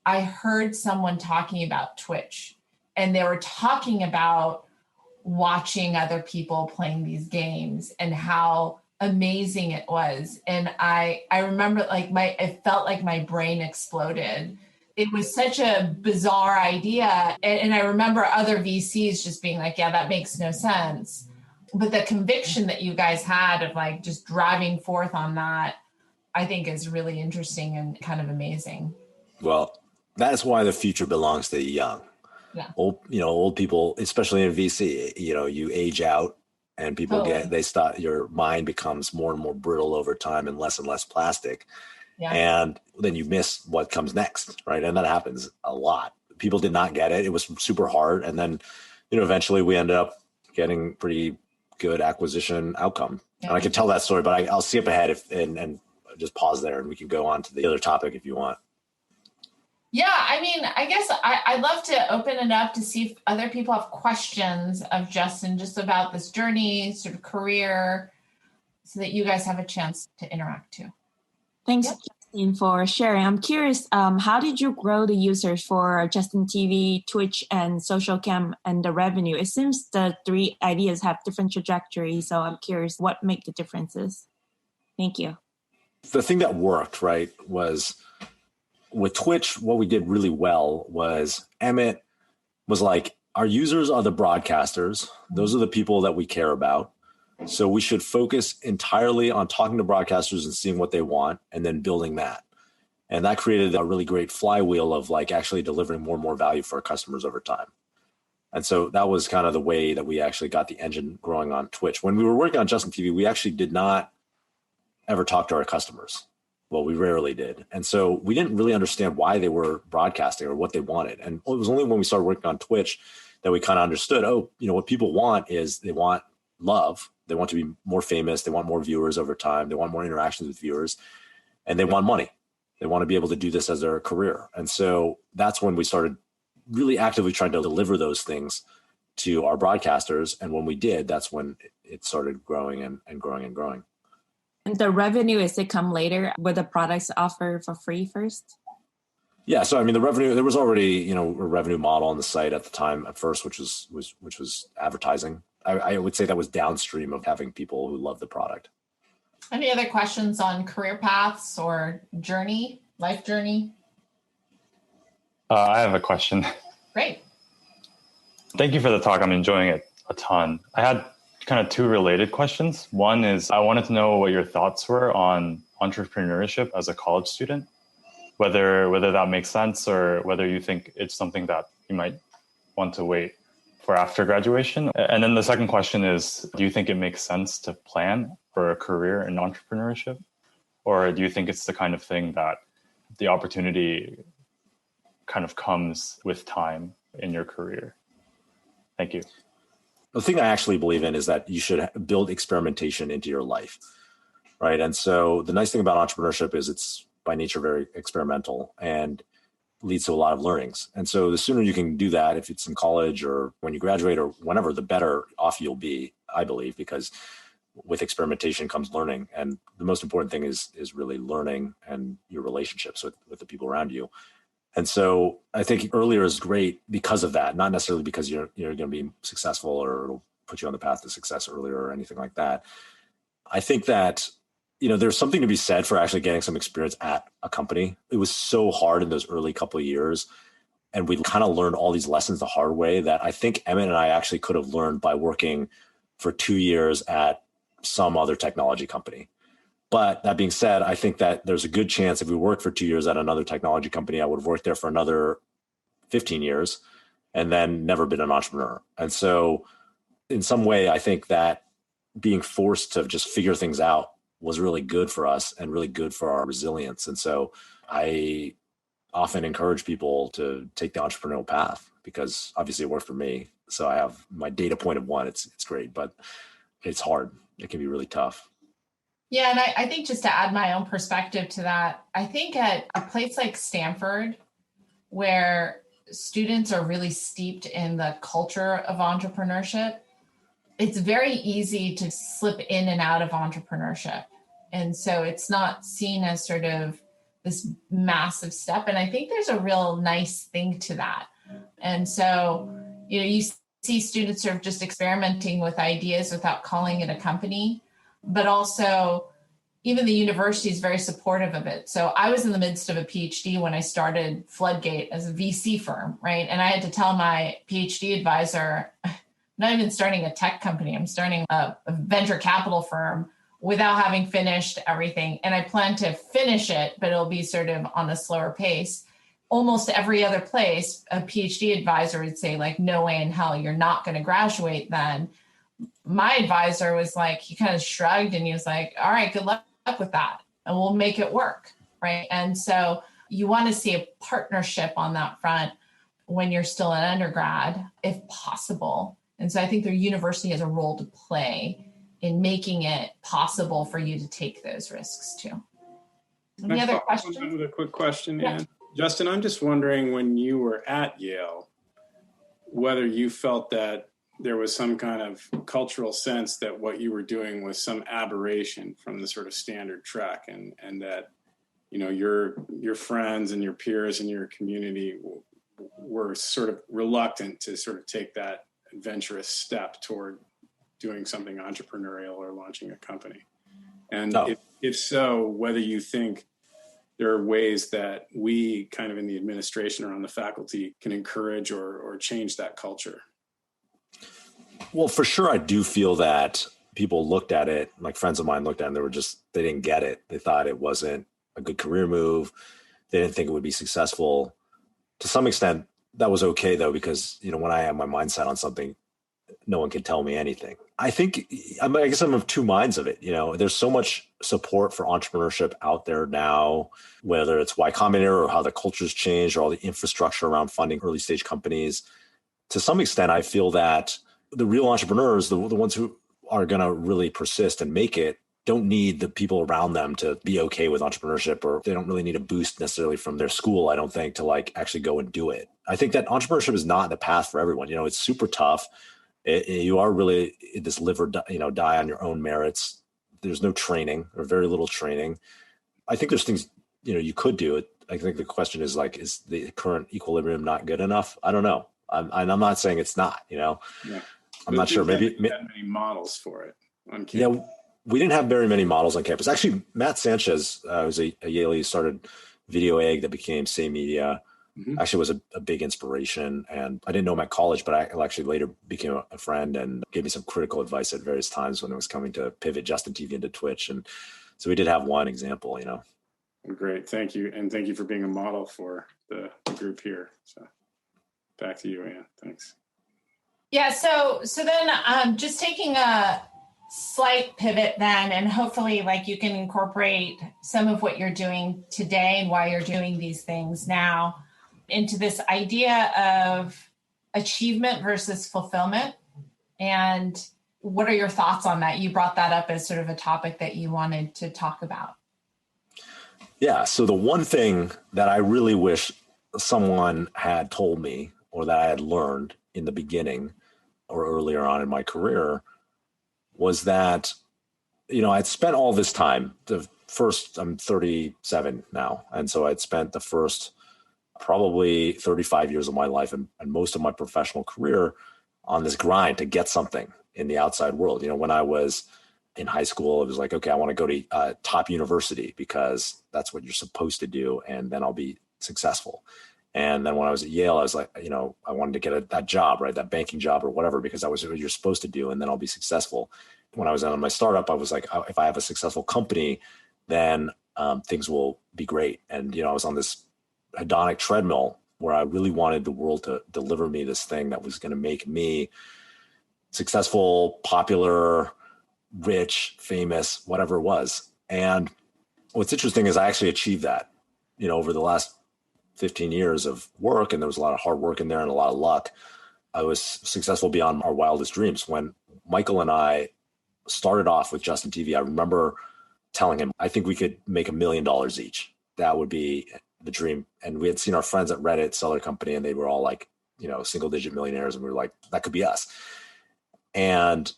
I heard someone talking about Twitch, and they were talking about watching other people playing these games and how amazing it was. And I remember it felt like my brain exploded. It was such a bizarre idea. And I remember other VCs just being like, yeah, that makes no sense. But the conviction that you guys had of like just driving forth on that, I think is really interesting and kind of amazing. Well, that's why the future belongs to the young. Yeah. Old people, especially in VC, you age out and people your mind becomes more and more brittle over time and less plastic. Yeah. And then you miss what comes next, right? And that happens a lot. People did not get it. It was super hard. And then, eventually we ended up getting pretty good acquisition outcome. Yeah. And I could tell that story, but I'll skip ahead and just pause there and we can go on to the other topic if you want. Yeah, I mean, I guess I'd love to open it up to see if other people have questions of Justin just about this journey, sort of career, so that you guys have a chance to interact too. Thanks, Justin, for sharing. I'm curious, how did you grow the users for Justin TV, Twitch, and Social Cam and the revenue? It seems the three ideas have different trajectories, so I'm curious what make the differences. Thank you. The thing that worked, right, was with Twitch, what we did really well was Emmett was like, our users are the broadcasters. Those are the people that we care about. So we should focus entirely on talking to broadcasters and seeing what they want and then building that. And that created a really great flywheel of like actually delivering more and more value for our customers over time. And so that was kind of the way that we actually got the engine growing on Twitch. When we were working on Justin TV, we actually did not ever talk to our customers. Well, we rarely did. And so we didn't really understand why they were broadcasting or what they wanted. And it was only when we started working on Twitch that we kind of understood, what people want is they want love. They want to be more famous. They want more viewers over time. They want more interactions with viewers, and they want money. They want to be able to do this as their career. And so that's when we started really actively trying to deliver those things to our broadcasters. And when we did, that's when it started growing and growing and growing. And the revenue, is it come later? Were the products offered for free first? Yeah. So, I mean, the revenue, there was already, a revenue model on the site at the time at first, which was advertising. I would say that was downstream of having people who love the product. Any other questions on career paths or life journey? I have a question. Great. Thank you for the talk. I'm enjoying it a ton. I had kind of two related questions. One is I wanted to know what your thoughts were on entrepreneurship as a college student, whether that makes sense or whether you think it's something that you might want to wait for after graduation. And then the second question is, do you think it makes sense to plan for a career in entrepreneurship? Or do you think it's the kind of thing that the opportunity kind of comes with time in your career? Thank you. The thing I actually believe in is that you should build experimentation into your life, right? And so the nice thing about entrepreneurship is it's by nature very experimental and leads to a lot of learnings. And so the sooner you can do that, if it's in college or when you graduate or whenever, the better off you'll be, I believe, because with experimentation comes learning. And the most important thing is really learning and your relationships with the people around you. And so I think earlier is great because of that, not necessarily because you're going to be successful or it'll put you on the path to success earlier or anything like that. I think that, there's something to be said for actually getting some experience at a company. It was so hard in those early couple of years. And we kind of learned all these lessons the hard way that I think Emmett and I actually could have learned by working for 2 years at some other technology company. But that being said, I think that there's a good chance if we worked for 2 years at another technology company, I would have worked there for another 15 years and then never been an entrepreneur. And so in some way, I think that being forced to just figure things out was really good for us and really good for our resilience. And so I often encourage people to take the entrepreneurial path because obviously it worked for me. So I have my data point of one, it's great, but it's hard. It can be really tough. Yeah. And I think just to add my own perspective to that, I think at a place like Stanford, where students are really steeped in the culture of entrepreneurship, it's very easy to slip in and out of entrepreneurship. And so it's not seen as sort of this massive step. And I think there's a real nice thing to that. And so, you see students sort of just experimenting with ideas without calling it a company, but also even the university is very supportive of it. So I was in the midst of a PhD when I started Floodgate as a VC firm, right? And I had to tell my PhD advisor, I'm not even starting a tech company, I'm starting a venture capital firm without having finished everything. And I plan to finish it, but it'll be sort of on a slower pace. Almost every other place, a PhD advisor would say, like, no way in hell, you're not going to graduate then. My advisor was like, he kind of shrugged and he was like, all right, good luck with that. And we'll make it work, right? And so you want to see a partnership on that front when you're still an undergrad, if possible. And so I think the university has a role to play in making it possible for you to take those risks too. Any other questions? Another quick question, Yeah. Anne. Justin, I'm just wondering, when you were at Yale, whether you felt that there was some kind of cultural sense that what you were doing was some aberration from the sort of standard track, and that, your friends and your peers and your community were sort of reluctant to sort of take that adventurous step toward doing something entrepreneurial or launching a company. And if so, whether you think there are ways that we kind of in the administration or on the faculty can encourage or change that culture. Well, for sure, I do feel that people looked at it, like friends of mine looked at it, and they didn't get it. They thought it wasn't a good career move. They didn't think it would be successful. To some extent, that was okay, though, because, when I have my mindset on something, no one can tell me anything. I guess I'm of two minds of it. There's so much support for entrepreneurship out there now, whether it's Y Combinator or how the culture's changed or all the infrastructure around funding early stage companies. To some extent, I feel that the real entrepreneurs, the ones who are going to really persist and make it, don't need the people around them to be okay with entrepreneurship, or they don't really need a boost necessarily from their school, I don't think, to actually go and do it. I think that entrepreneurship is not the path for everyone. It's super tough. You are really this live or die on your own merits. There's no training or very little training. I think there's things, you could do it. I think the question is is the current equilibrium not good enough? I don't know. I'm not saying it's not, Yeah. I'm not sure. Maybe had many models for it on campus. Yeah, we didn't have very many models on campus. Actually, Matt Sanchez was a Yale. He started Video Egg that became Say Media. Mm-hmm. Actually was a big inspiration. And I didn't know him at college, but I actually later became a friend and gave me some critical advice at various times when it was coming to pivot Justin TV into Twitch. And so we did have one example, Great. Thank you. And thank you for being a model for the group here. So back to you, Anne. Thanks. Yeah. So then just taking a slight pivot then, and hopefully you can incorporate some of what you're doing today and why you're doing these things now into this idea of achievement versus fulfillment. And what are your thoughts on that? You brought that up as sort of a topic that you wanted to talk about. Yeah. So the one thing that I really wish someone had told me, or that I had learned in the beginning or earlier on in my career, was that, I'd spent all this time, I'm 37 now. And so I'd spent the first probably 35 years of my life and most of my professional career on this grind to get something in the outside world. When I was in high school, it was like, okay, I want to go to a top university because that's what you're supposed to do. And then I'll be successful. And then when I was at Yale, I was like, I wanted to get that job, right? That banking job or whatever, because that was what you're supposed to do. And then I'll be successful. When I was on my startup, I was like, if I have a successful company, then things will be great. And, I was on this hedonic treadmill where I really wanted the world to deliver me this thing that was going to make me successful, popular, rich, famous, whatever it was. And what's interesting is I actually achieved that, over the last 15 years of work, and there was a lot of hard work in there and a lot of luck. I was successful beyond our wildest dreams. When Michael and I started off with Justin TV, I remember telling him, I think we could make $1 million each. That would be the dream. And we had seen our friends at Reddit sell their company, and they were all single digit millionaires. And we were like, that could be us. And,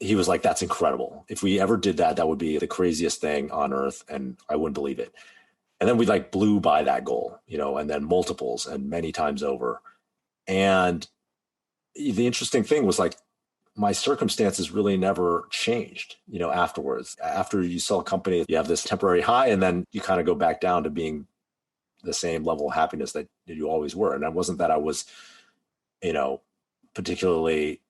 he was like, that's incredible. If we ever did that, that would be the craziest thing on earth. And I wouldn't believe it. And then we like blew by that goal, and then multiples and many times over. And the interesting thing was like, my circumstances really never changed, afterwards. After you sell a company, you have this temporary high, and then you kind of go back down to being the same level of happiness that you always were. And it wasn't that I was, particularly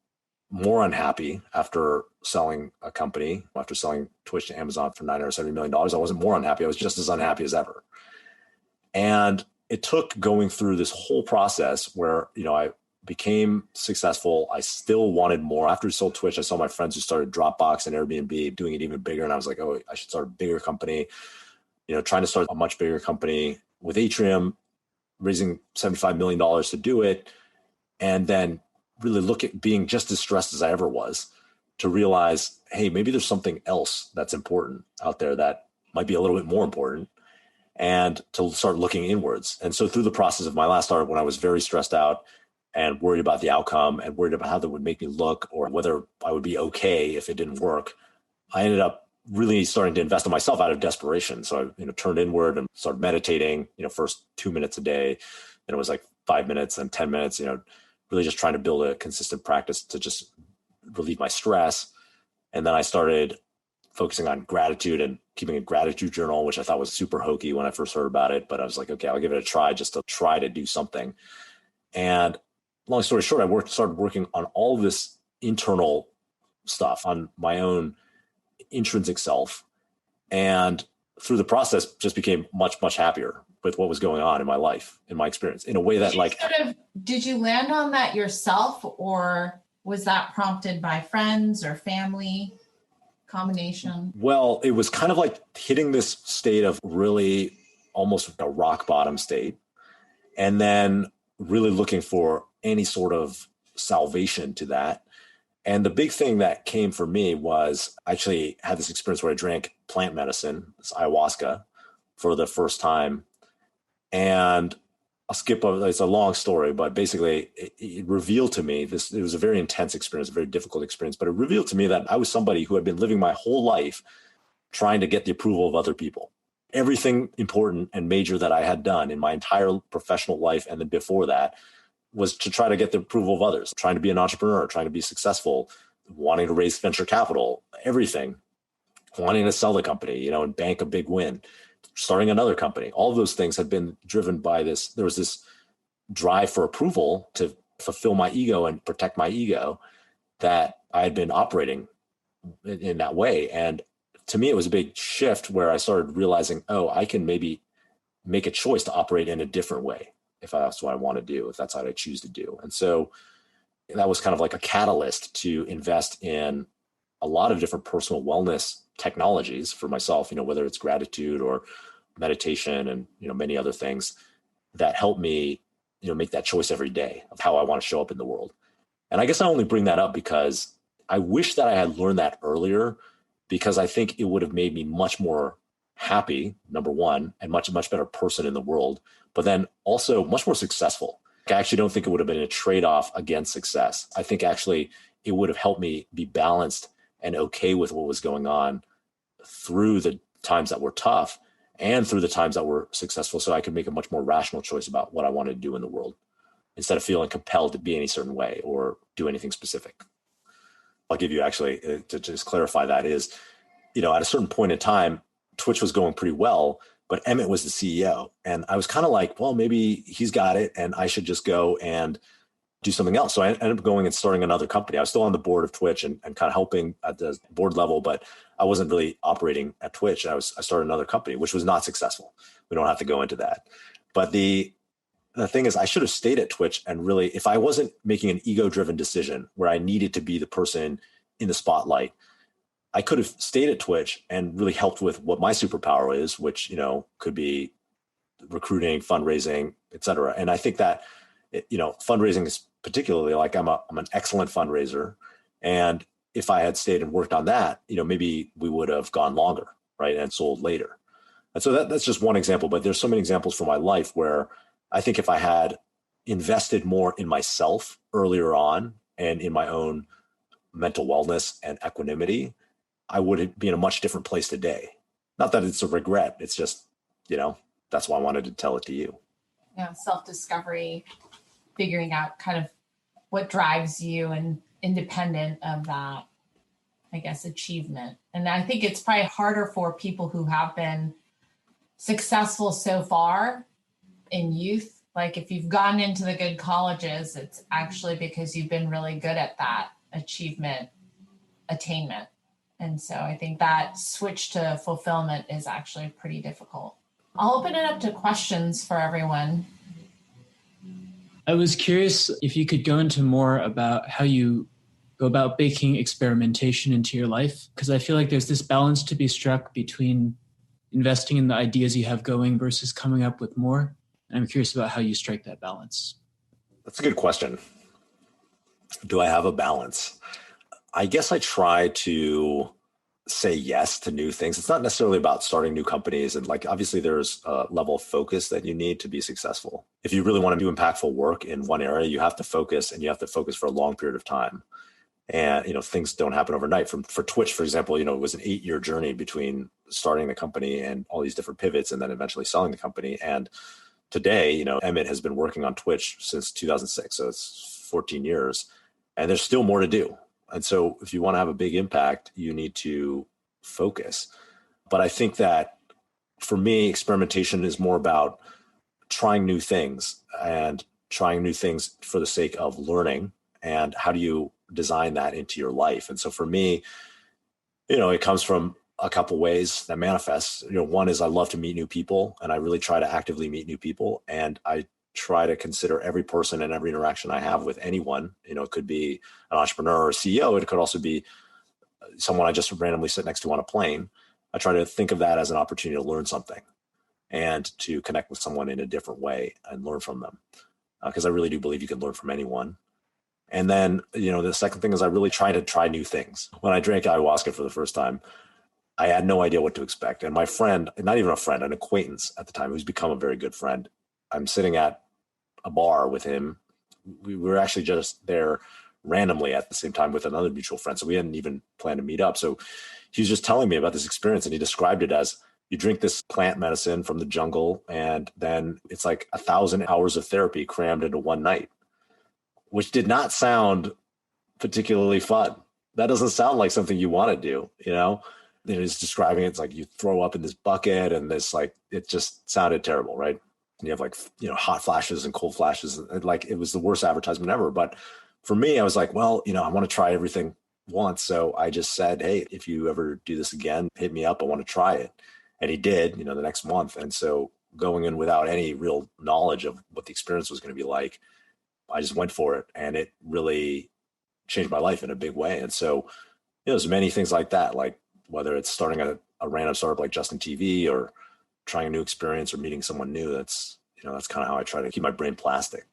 more unhappy after selling a company, after selling Twitch to Amazon for $970 million. I wasn't more unhappy. I was just as unhappy as ever. And it took going through this whole process where, I became successful. I still wanted more. After we sold Twitch, I saw my friends who started Dropbox and Airbnb doing it even bigger. And I was like, oh, I should start a bigger company, trying to start a much bigger company with Atrium, raising $75 million to do it. And then really being just as stressed as I ever was to realize, hey, maybe there's something else that's important out there that might be a little bit more important, and to start looking inwards. And so through the process of my last startup, when I was very stressed out and worried about the outcome and worried about how that would make me look or whether I would be okay if it didn't work, I ended up really starting to invest in myself out of desperation. So I, turned inward and started meditating, first 2 minutes a day. Then it was like 5 minutes and 10 minutes, really just trying to build a consistent practice to just relieve my stress. And then I started focusing on gratitude and keeping a gratitude journal, which I thought was super hokey when I first heard about it. But I was like, okay, I'll give it a try just to try to do something. And long story short, I started working on all of this internal stuff on my own intrinsic self. And through the process, just became much, much happier with what was going on in my life, in my experience, in a way that did you land on that yourself, or was that prompted by friends or family? Combination? Well, it was kind of like hitting this state of really almost a rock bottom state, and then really looking for any sort of salvation to that. And the big thing that came for me was I actually had this experience where I drank plant medicine, this ayahuasca, for the first time. And I'll skip over, it's a long story, but basically it revealed to me this, it was a very intense experience, a very difficult experience, but it revealed to me that I was somebody who had been living my whole life trying to get the approval of other people. Everything important and major that I had done in my entire professional life and then before that was to try to get the approval of others, trying to be an entrepreneur, trying to be successful, wanting to raise venture capital, everything, wanting to sell the company, and bank a big win, starting another company. All of those things had been driven by this. There was this drive for approval to fulfill my ego and protect my ego that I had been operating in that way. And to me, it was a big shift where I started realizing, oh, I can maybe make a choice to operate in a different way if that's what I want to do, if that's what I choose to do. And so that was kind of like a catalyst to invest in a lot of different personal wellness technologies for myself, whether it's gratitude or meditation and, many other things that help me, make that choice every day of how I want to show up in the world. And I guess I only bring that up because I wish that I had learned that earlier, because I think it would have made me much more happy, number one, and much better person in the world, but then also much more successful. I actually don't think it would have been a trade-off against success. I think actually it would have helped me be balanced and okay with what was going on through the times that were tough and through the times that were successful, so I could make a much more rational choice about what I wanted to do in the world instead of feeling compelled to be any certain way or do anything specific. I'll give you actually, to just clarify that is, at a certain point in time, Twitch was going pretty well, but Emmett was the CEO. And I was kind of like, well, maybe he's got it and I should just go and do something else. So I ended up going and starting another company. I was still on the board of Twitch and kind of helping at the board level, but I wasn't really operating at Twitch. I started another company, which was not successful. We don't have to go into that. But the thing is, I should have stayed at Twitch and really, if I wasn't making an ego-driven decision where I needed to be the person in the spotlight, I could have stayed at Twitch and really helped with what my superpower is, which, could be recruiting, fundraising, et cetera. And I think that, fundraising is particularly like I'm an excellent fundraiser. And if I had stayed and worked on that, maybe we would have gone longer, right? And sold later. And so that's just one example, but there's so many examples from my life where I think if I had invested more in myself earlier on and in my own mental wellness and equanimity, I would be in a much different place today. Not that it's a regret. It's just, that's why I wanted to tell it to you. Yeah, self-discovery, figuring out kind of what drives you and independent of that, I guess, achievement. And I think it's probably harder for people who have been successful so far in youth. Like if you've gotten into the good colleges, it's actually because you've been really good at that attainment. And so I think that switch to fulfillment is actually pretty difficult. I'll open it up to questions for everyone. I was curious if you could go into more about how you go about baking experimentation into your life, because I feel like there's this balance to be struck between investing in the ideas you have going versus coming up with more. And I'm curious about how you strike that balance. That's a good question. Do I have a balance? I guess I try to say yes to new things. It's not necessarily about starting new companies. And obviously there's a level of focus that you need to be successful. If you really want to do impactful work in one area, you have to focus, and you have to focus for a long period of time. And, things don't happen overnight. For Twitch, for example, it was an 8-year journey between starting the company and all these different pivots and then eventually selling the company. And today, Emmett has been working on Twitch since 2006. So it's 14 years and there's still more to do. And so if you want to have a big impact, you need to focus. But I think that for me, experimentation is more about trying new things and trying new things for the sake of learning. And how do you design that into your life? And so for me, it comes from a couple ways that manifests. One is I love to meet new people, and I really try to actively meet new people. And I try to consider every person and every interaction I have with anyone. It could be an entrepreneur or a CEO. It could also be someone I just randomly sit next to on a plane. I try to think of that as an opportunity to learn something and to connect with someone in a different way and learn from them. Because I really do believe you can learn from anyone. And then, the second thing is I really try to try new things. When I drank ayahuasca for the first time, I had no idea what to expect. And my friend, not even a friend, an acquaintance at the time, who's become a very good friend, I'm sitting at a bar with him. We were actually just there randomly at the same time with another mutual friend. So we hadn't even planned to meet up. So he was just telling me about this experience, and he described it as you drink this plant medicine from the jungle, and then it's like 1,000 hours of therapy crammed into one night, which did not sound particularly fun. That doesn't sound like something you want to do, He's describing it's like you throw up in this bucket, and it just sounded terrible, right? And you have hot flashes and cold flashes. And it was the worst advertisement ever. But for me, I was like, well, I want to try everything once. So I just said, hey, if you ever do this again, hit me up. I want to try it. And he did, the next month. And so going in without any real knowledge of what the experience was going to be like, I just went for it. And it really changed my life in a big way. And so there's many things like that, like whether it's starting a random startup like Justin TV or trying a new experience or meeting someone new. That's kind of how I try to keep my brain plastic.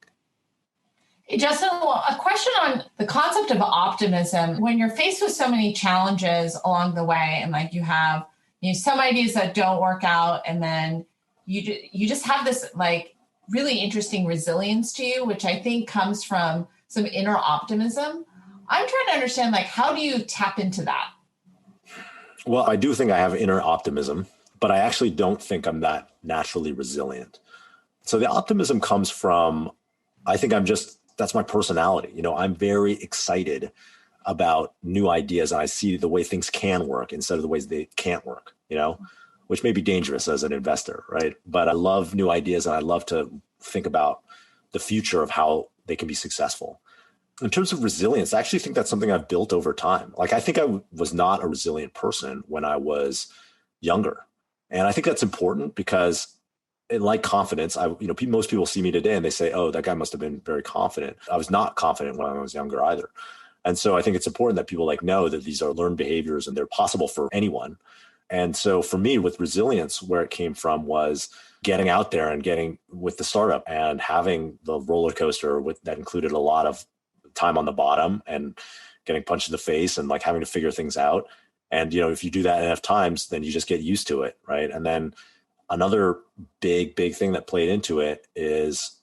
Hey, Justin, a question on the concept of optimism. When you're faced with so many challenges along the way, and you have some ideas that don't work out, and then you just have this really interesting resilience to you, which I think comes from some inner optimism. I'm trying to understand, how do you tap into that? Well, I do think I have inner optimism, but I actually don't think I'm that naturally resilient. So the optimism comes from, I think that's my personality. I'm very excited about new ideas, and I see the way things can work instead of the ways they can't work, which may be dangerous as an investor, right? But I love new ideas, and I love to think about the future of how they can be successful. In terms of resilience, I actually think that's something I've built over time. I think I was not a resilient person when I was younger. And I think that's important because like confidence, most people see me today and they say, oh, that guy must have been very confident. I was not confident when I was younger either. And so I think it's important that people know that these are learned behaviors and they're possible for anyone. And so for me with resilience, where it came from was getting out there and getting with the startup and having the roller coaster that included a lot of time on the bottom and getting punched in the face and having to figure things out. And, if you do that enough times, then you just get used to it. Right. And then another big thing that played into it is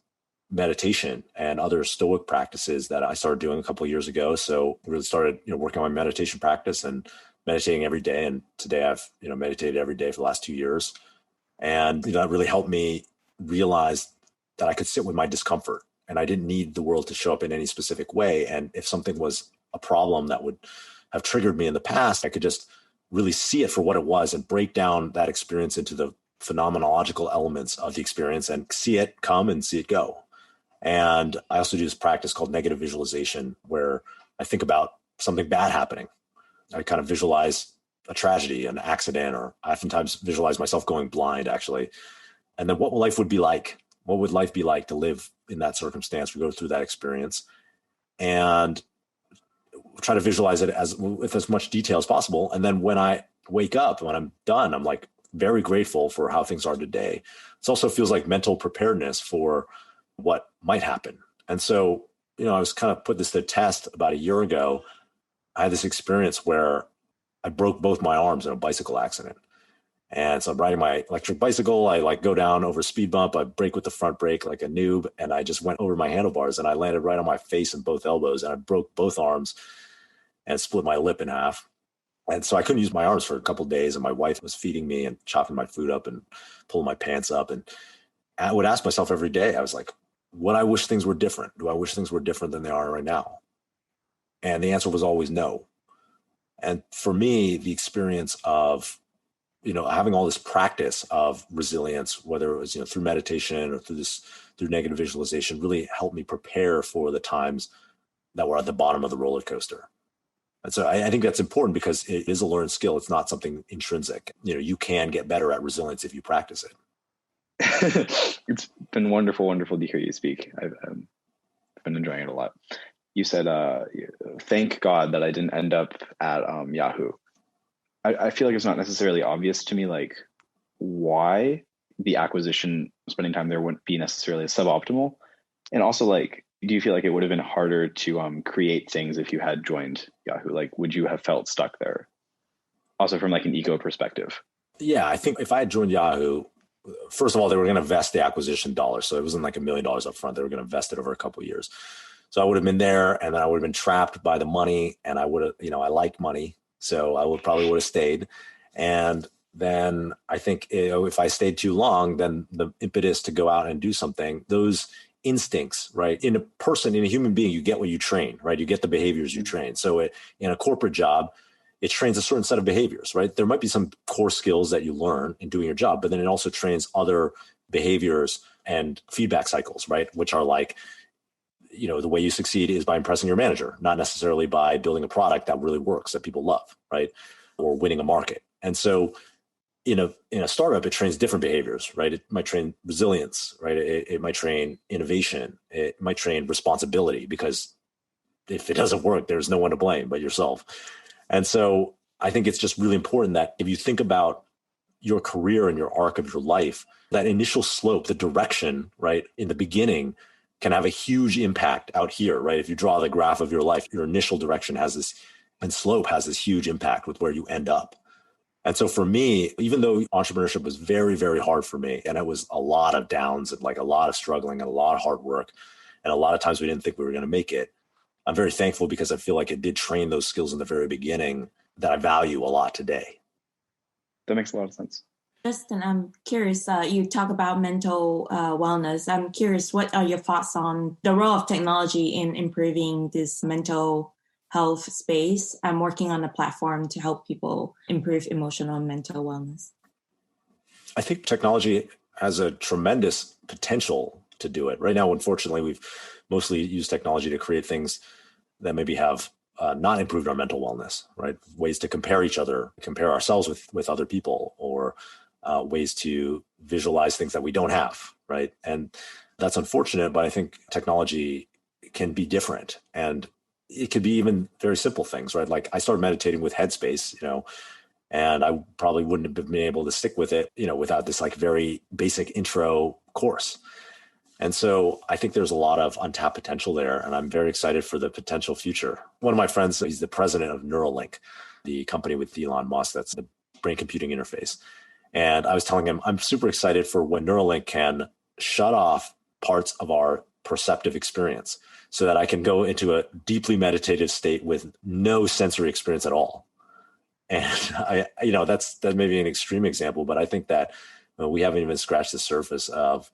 meditation and other Stoic practices that I started doing a couple of years ago. So I really started, working on my meditation practice and meditating every day. And today I've, meditated every day for the last 2 years. And, that really helped me realize that I could sit with my discomfort and I didn't need the world to show up in any specific way. And if something was a problem that would have triggered me in the past, I could just really see it for what it was and break down that experience into the phenomenological elements of the experience and see it come and see it go. And I also do this practice called negative visualization, where I think about something bad happening. I kind of visualize a tragedy, an accident, or I oftentimes visualize myself going blind, actually. And then what life would be like? What would life be like to live in that circumstance? We go through that experience and try to visualize it with as much detail as possible. And then when I wake up, when I'm done, I'm like very grateful for how things are today. It also feels like mental preparedness for what might happen. And so, I was kind of put this to test about a year ago. I had this experience where I broke both my arms in a bicycle accident. And so I'm riding my electric bicycle. I go down over a speed bump. I brake with the front brake like a noob. And I just went over my handlebars and I landed right on my face and both elbows. And I broke both arms and split my lip in half. And so I couldn't use my arms for a couple of days. And my wife was feeding me and chopping my food up and pulling my pants up. And I would ask myself every day, I was like, would I wish things were different? Do I wish things were different than they are right now? And the answer was always no. And for me, the experience of, having all this practice of resilience, whether it was, through meditation or through negative visualization, really helped me prepare for the times that were at the bottom of the roller coaster. And so I think that's important because it is a learned skill. It's not something intrinsic. You can get better at resilience if you practice it. It's been wonderful to hear you speak. I've been enjoying it a lot. You said, thank God that I didn't end up at Yahoo. I feel like it's not necessarily obvious to me, like why the acquisition, spending time there wouldn't be necessarily suboptimal. And also, like, do you feel like it would have been harder to create things if you had joined Yahoo? Like, would you have felt stuck there? Also from like an ego perspective. Yeah, I think if I had joined Yahoo, first of all, they were going to vest the acquisition dollars. So it wasn't like $1 million up front. They were going to vest it over a couple of years. So I would have been there and then I would have been trapped by the money and I would have, I like money. So I probably would have stayed. And then I think if I stayed too long, then the impetus to go out and do something, those instincts, right? In a human being, you get what you train, right? You get the behaviors you train. So in a corporate job, it trains a certain set of behaviors, right? There might be some core skills that you learn in doing your job, but then it also trains other behaviors and feedback cycles, right? Which are like, the way you succeed is by impressing your manager, not necessarily by building a product that really works, that people love, right? Or winning a market. And so in a startup, it trains different behaviors, right? It might train resilience, right? It might train innovation. It might train responsibility, because if it doesn't work, there's no one to blame but yourself. And so I think it's just really important that if you think about your career and your arc of your life, that initial slope, the direction, right, in the beginning can have a huge impact out here, right? If you draw the graph of your life, your initial direction and slope has this huge impact with where you end up. And so for me, even though entrepreneurship was very, very hard for me, and it was a lot of downs and like a lot of struggling and a lot of hard work, and a lot of times we didn't think we were going to make it, I'm very thankful because I feel like it did train those skills in the very beginning that I value a lot today. That makes a lot of sense. Justin, I'm curious, you talk about mental wellness. I'm curious, what are your thoughts on the role of technology in improving this mental health space? I'm working on a platform to help people improve emotional and mental wellness. I think technology has a tremendous potential to do it. Right now, unfortunately, we've mostly used technology to create things that maybe have not improved our mental wellness, right? Ways to compare ourselves with other people, or ways to visualize things that we don't have, right? And that's unfortunate, but I think technology can be different. And it could be even very simple things, right? Like I started meditating with Headspace, and I probably wouldn't have been able to stick with it, without this like very basic intro course. And so I think there's a lot of untapped potential there, and I'm very excited for the potential future. One of my friends, he's the president of Neuralink, the company with Elon Musk, that's the brain computing interface. And I was telling him, I'm super excited for when Neuralink can shut off parts of our perceptive experience so that I can go into a deeply meditative state with no sensory experience at all. And that may be an extreme example, but I think that we haven't even scratched the surface of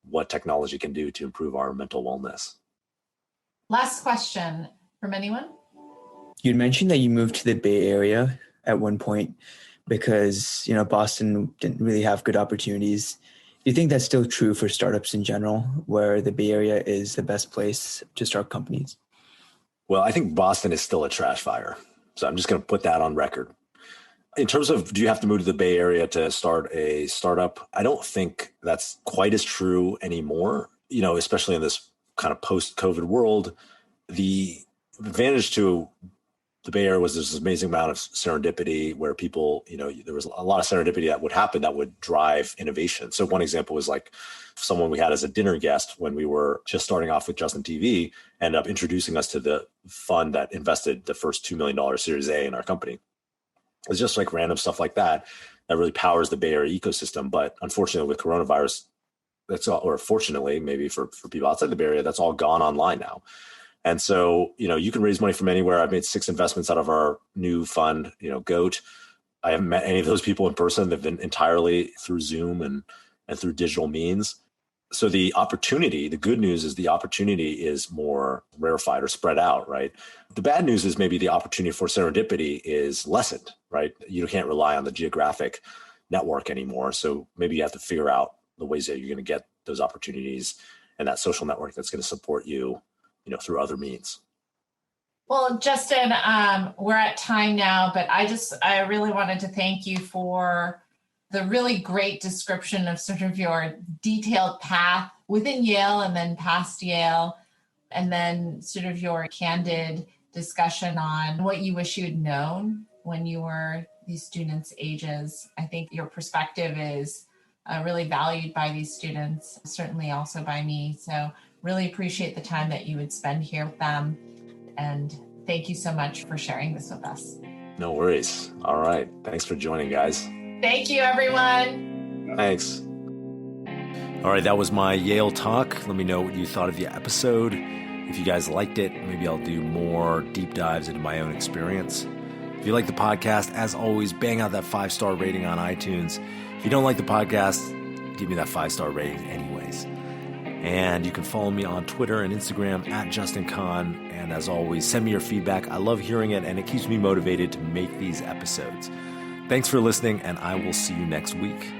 what technology can do to improve our mental wellness. Last question from anyone? You'd mentioned that you moved to the Bay Area at one point because, Boston didn't really have good opportunities. Do you think that's still true for startups in general, where the Bay Area is the best place to start companies? Well, I think Boston is still a trash fire. So I'm just going to put that on record. In terms of, do you have to move to the Bay Area to start a startup? I don't think that's quite as true anymore, especially in this kind of post-COVID world. The advantage to the Bay Area was this amazing amount of serendipity where people, there was a lot of serendipity that would happen that would drive innovation. So one example was like someone we had as a dinner guest when we were just starting off with Justin TV, ended up introducing us to the fund that invested the first $2 million Series A in our company. It's just like random stuff like that really powers the Bay Area ecosystem. But unfortunately with coronavirus, or fortunately maybe for people outside the Bay Area, that's all gone online now. And so, you can raise money from anywhere. I've made 6 investments out of our new fund, GOAT. I haven't met any of those people in person. They've been entirely through Zoom and through digital means. So the good news is the opportunity is more rarefied or spread out, right? The bad news is maybe the opportunity for serendipity is lessened, right? You can't rely on the geographic network anymore. So maybe you have to figure out the ways that you're going to get those opportunities and that social network that's going to support you, through other means. Well, Justin, we're at time now, but I really wanted to thank you for the really great description of sort of your detailed path within Yale and then past Yale, and then sort of your candid discussion on what you wish you had known when you were these students' ages. I think your perspective is really valued by these students, certainly also by me. So really appreciate the time that you would spend here with them. And thank you so much for sharing this with us. No worries. All right. Thanks for joining, guys. Thank you, everyone. Thanks. All right. That was my Yale talk. Let me know what you thought of the episode. If you guys liked it, maybe I'll do more deep dives into my own experience. If you like the podcast, as always, bang out that 5-star rating on iTunes. If you don't like the podcast, give me that 5-star rating anyways. And you can follow me on Twitter and Instagram at Justin Kahn. And as always, send me your feedback. I love hearing it, and it keeps me motivated to make these episodes. Thanks for listening, and I will see you next week.